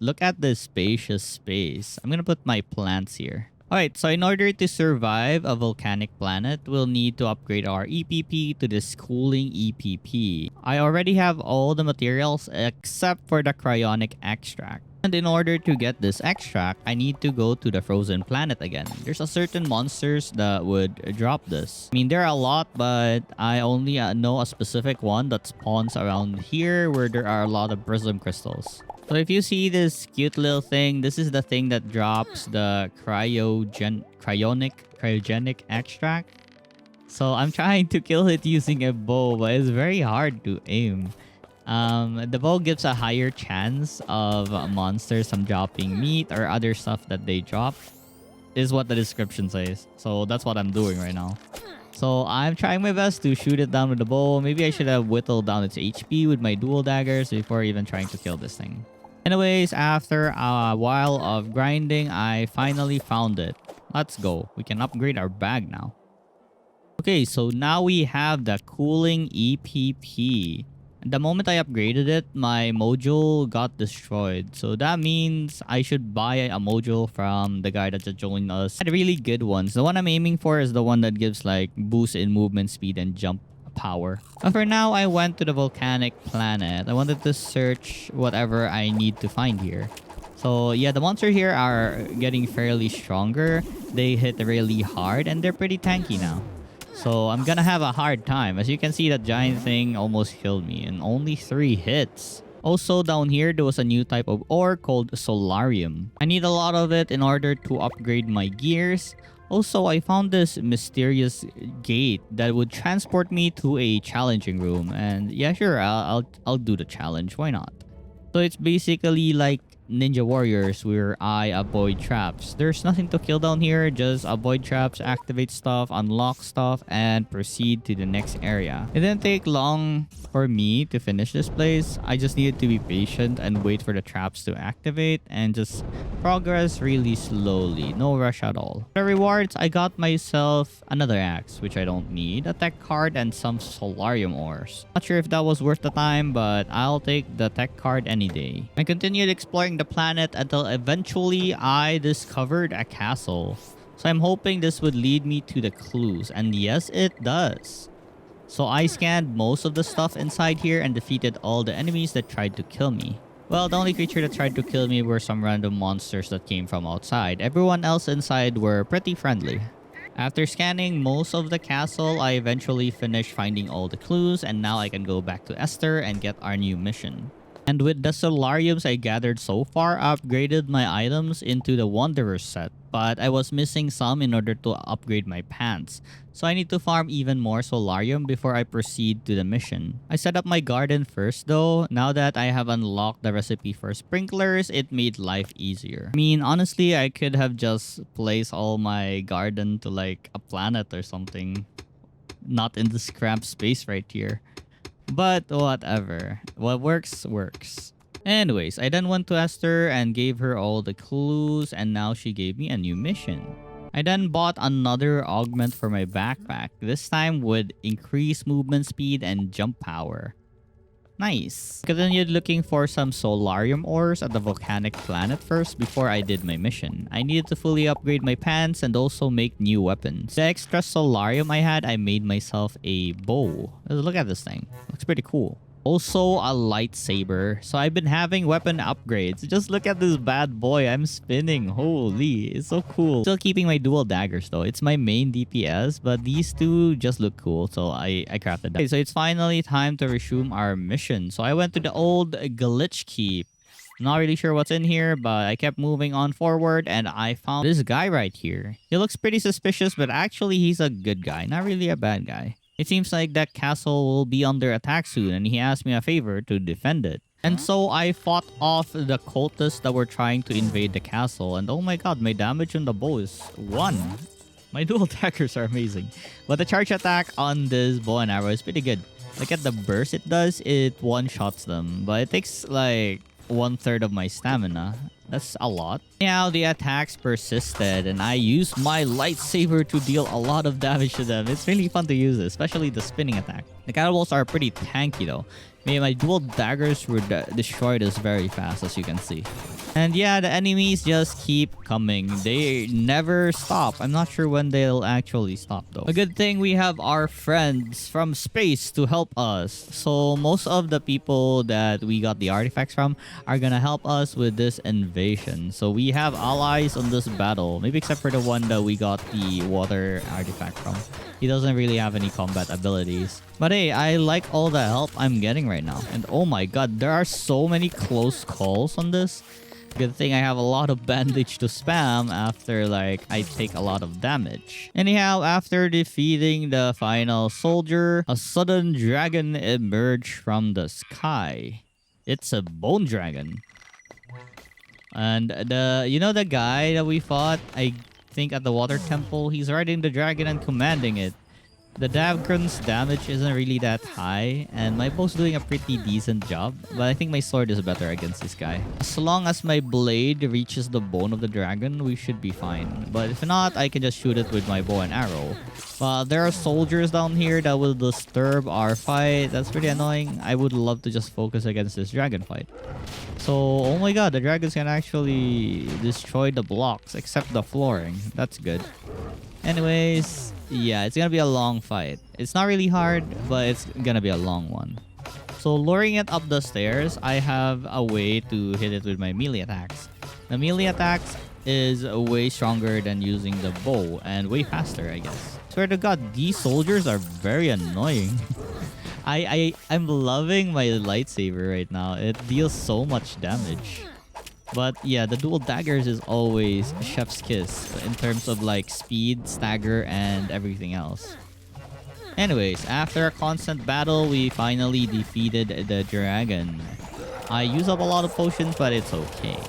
Look at this spacious space. I'm gonna put my plants here. Alright, so in order to survive a volcanic planet, we'll need to upgrade our EPP to this cooling EPP. I already have all the materials except for the cryonic extract. And in order to get this extract, I need to go to the frozen planet again. There's a certain monsters that would drop this. I mean, there are a lot, but I only know a specific one that spawns around here where there are a lot of prism crystals. So if you see this cute little thing, this is the thing that drops the cryogenic extract. So I'm trying to kill it using a bow, but it's very hard to aim. The bow gives a higher chance of monsters from dropping meat or other stuff that they drop, is what the description says. So that's what I'm doing right now. So I'm trying my best to shoot it down with the bow. Maybe I should have whittled down its HP with my dual daggers before even trying to kill this thing. Anyways, after a while of grinding, I finally found it. Let's go. We can upgrade our bag now. Okay, so now we have the cooling EPP. The moment I upgraded it, my module got destroyed. So that means I should buy a module from the guy that just joined us. And really good ones. The one I'm aiming for is the one that gives like boost in movement speed and jump power. But for now, I went to the volcanic planet. I wanted to search whatever I need to find here. So yeah, the monsters here are getting fairly stronger. They hit really hard and they're pretty tanky now. So I'm gonna have a hard time. As you can see, that giant thing almost killed me in only 3 hits. Also down here, there was a new type of ore called solarium. I need a lot of it in order to upgrade my gears. Also, I found this mysterious gate that would transport me to a challenging room. And yeah, sure, I'll do the challenge. Why not? So it's basically like Ninja Warriors where I avoid traps. There's nothing to kill down here, just avoid traps, activate stuff, unlock stuff, and proceed to the next area. It didn't take long for me to finish this place. I just needed to be patient and wait for the traps to activate and just progress really slowly. No rush at all. For the rewards, I got myself another axe, which I don't need, a tech card, and some solarium ores. Not sure if that was worth the time, but I'll take the tech card any day. I continued exploring the planet until eventually I discovered a castle. So I'm hoping this would lead me to the clues, and yes, it does. So I scanned most of the stuff inside here and defeated all the enemies that tried to kill me. Well, the only creature that tried to kill me were some random monsters that came from outside. Everyone else inside were pretty friendly. After scanning most of the castle, I eventually finished finding all the clues, and now I can go back to Esther and get our new mission. And with the solariums I gathered so far, I upgraded my items into the Wanderer set. But I was missing some in order to upgrade my pants. So I need to farm even more solarium before I proceed to the mission. I set up my garden first though. Now that I have unlocked the recipe for sprinklers, it made life easier. I mean, honestly, I could have just placed all my garden to like a planet or something. not in this cramped space right here. But whatever. What works, works. Anyways, I then went to Esther and gave her all the clues, and now she gave me a new mission. I then bought another augment for my backpack, this time with increased movement speed and jump power. Nice. Continued looking for some solarium ores at the volcanic planet first before I did my mission. I needed to fully upgrade my pants and also make new weapons. The extra solarium I had, I made myself a bow. Look at this thing. Looks pretty cool. Also a lightsaber. So I've been having weapon upgrades. Just look at this bad boy. I'm spinning. Holy, it's so cool. Still keeping my dual daggers though. It's my main DPS, but these two just look cool. So I crafted that. Okay, so it's finally time to resume our mission. So I went to the old glitch keep. Not really sure what's in here, but I kept moving on forward and I found this guy right here. He looks pretty suspicious, but actually he's a good guy. Not really a bad guy. It seems like that castle will be under attack soon, and he asked me a favor to defend it. And so I fought off the cultists that were trying to invade the castle, and oh my god, my damage on the bow is 1. My dual daggers are amazing. But the charge attack on this bow and arrow is pretty good. Look at the burst it does, it one-shots them, but it takes like 1/3 of my stamina. That's a lot. Now the attacks persisted and I used my lightsaber to deal a lot of damage to them. It's really fun to use, especially the spinning attack. The catapults are pretty tanky though. My dual daggers were destroyed us very fast, as you can see. And yeah, the enemies just keep coming. They never stop. I'm not sure when they'll actually stop though. A good thing we have our friends from space to help us. So most of the people that we got the artifacts from are gonna help us with this invasion. So we have allies on this battle. Maybe except for the one that we got the water artifact from. He doesn't really have any combat abilities. But hey, I like all the help I'm getting right now. And oh my god, there are so many close calls on this. Good thing I have a lot of bandage to spam after like I take a lot of damage. Anyhow, after defeating the final soldier, a sudden dragon emerged from the sky. It's a bone dragon. And the guy that we fought, I think at the water temple, he's riding the dragon and commanding it. The dragon's damage isn't really that high, and my bow's doing a pretty decent job, but I think my sword is better against this guy. As long as my blade reaches the bone of the dragon, we should be fine. But if not, I can just shoot it with my bow and arrow. But there are soldiers down here that will disturb our fight. That's pretty annoying. I would love to just focus against this dragon fight. So, oh my god, the dragons can actually destroy the blocks, except the flooring. That's good. Anyways, yeah, it's gonna be a long fight. It's not really hard, but it's gonna be a long one. So luring it up the stairs, I have a way to hit it with my melee attacks. The melee attacks is way stronger than using the bow and way faster, I guess. Swear to god, these soldiers are very annoying. I'm loving my lightsaber right now. It deals so much damage. But yeah, the dual daggers is always chef's kiss in terms of like speed, stagger, and everything else. Anyways, after a constant battle, we finally defeated the dragon. I use up a lot of potions, but it's okay.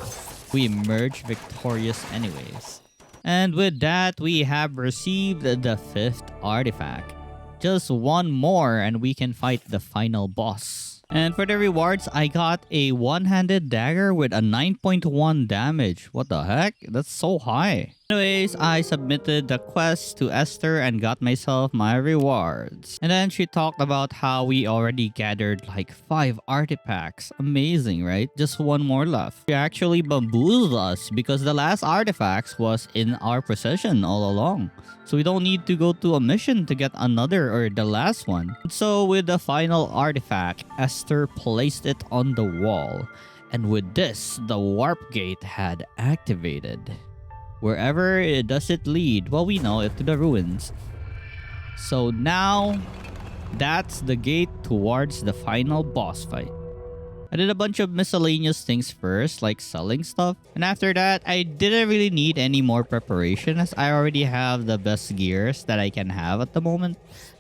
We emerged victorious anyways. And with that, we have received the 5th artifact. Just one more and we can fight the final boss. And for the rewards, I got a one-handed dagger with a 9.1 damage. What the heck? That's so high. Anyways, I submitted the quest to Esther and got myself my rewards. And then she talked about how we already gathered like 5 artifacts. Amazing, right? Just one more left. She actually bamboozled us because the last artifacts was in our possession all along. So we don't need to go to a mission to get another or the last one. So with the final artifact, Esther placed it on the wall. And with this, the warp gate had activated. Wherever does it lead? Well, we know it to the ruins. So now, that's the gate towards the final boss fight. I did a bunch of miscellaneous things first, like selling stuff. And after that, I didn't really need any more preparation as I already have the best gears that I can have at the moment.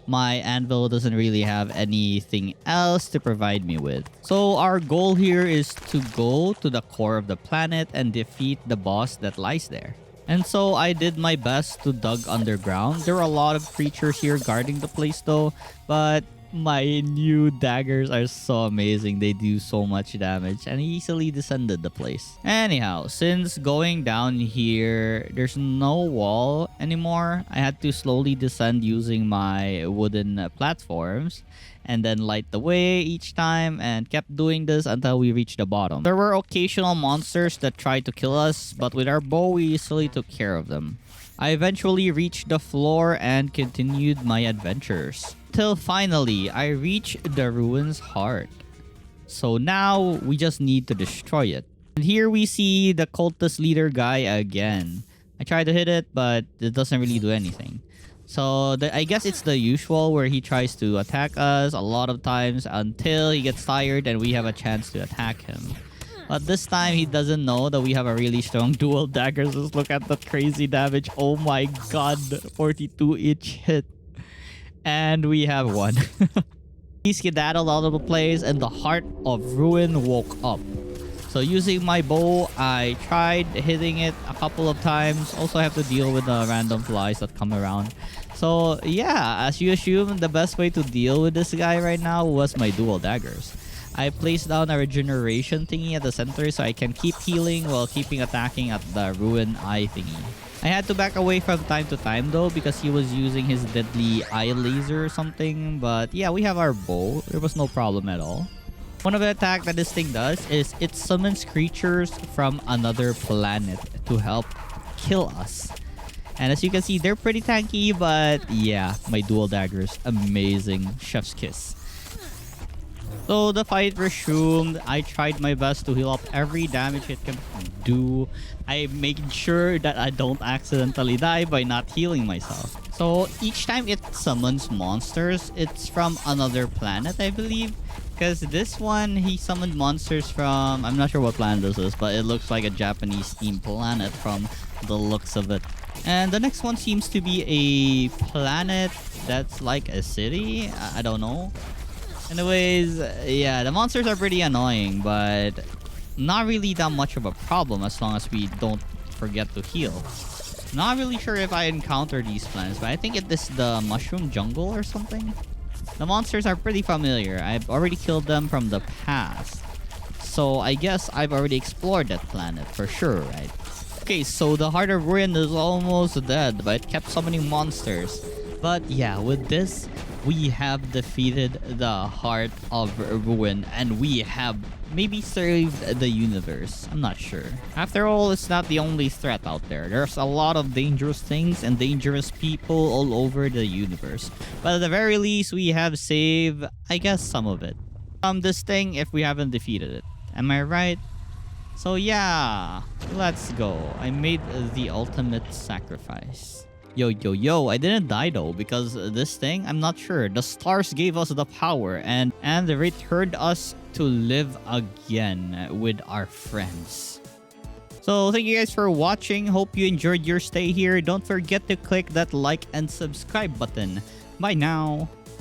My anvil doesn't really have anything else to provide me with. So our goal here is to go to the core of the planet and defeat the boss that lies there. And so I did my best to dug underground. There were a lot of creatures here guarding the place though, but my new daggers are so amazing. They do so much damage and easily descended the place. Anyhow, since going down here, there's no wall anymore. I had to slowly descend using my wooden platforms and then light the way each time and kept doing this until we reached the bottom. There were occasional monsters that tried to kill us, but with our bow, we easily took care of them. I eventually reached the floor and continued my adventures. Till finally, I reached the ruin's heart. So now, we just need to destroy it. And here we see the cultist leader guy again. I tried to hit it, but it doesn't really do anything. So I guess it's the usual where he tries to attack us a lot of times until he gets tired and we have a chance to attack him. But this time he doesn't know that we have a really strong dual daggers. Just look at that crazy damage. Oh my god, 42 each hit. And we have one. He skedaddled out of the place and the Heart of Ruin woke up. So using my bow, I tried hitting it a couple of times. Also have to deal with the random flies that come around. So yeah, as you assume, the best way to deal with this guy right now was my dual daggers. I placed down a regeneration thingy at the center so I can keep healing while keeping attacking at the ruin eye thingy. I had to back away from time to time though because he was using his deadly eye laser or something. But yeah, we have our bow. There was no problem at all. One of the attacks that this thing does is it summons creatures from another planet to help kill us. And as you can see, they're pretty tanky, but yeah, my dual daggers, amazing. Chef's kiss. So the fight resumed. I tried my best to heal up every damage it can do. I made sure that I don't accidentally die by not healing myself. So each time it summons monsters, it's from another planet, I believe. Because this one, he summoned monsters from... I'm not sure what planet this is, but it looks like a Japanese themed planet from the looks of it. And the next one seems to be a planet that's like a city. I don't know. Anyways, yeah, the monsters are pretty annoying, but not really that much of a problem as long as we don't forget to heal. Not really sure if I encountered these planets, but I think it is the mushroom jungle or something. The monsters are pretty familiar. I've already killed them from the past. So I guess I've already explored that planet for sure, right? Okay, so the Heart of Ruin is almost dead, but it kept summoning monsters. But yeah, with this, we have defeated the Heart of Ruin and we have maybe saved the universe. I'm not sure. After all, it's not the only threat out there. There's a lot of dangerous things and dangerous people all over the universe. But at the very least, we have saved, I guess, some of it. This thing if we haven't defeated it. Am I right? So yeah, let's go. I made the ultimate sacrifice. Yo, I didn't die though because this thing, I'm not sure. The stars gave us the power and they returned us to live again with our friends. So thank you guys for watching. Hope you enjoyed your stay here. Don't forget to click that like and subscribe button. Bye now.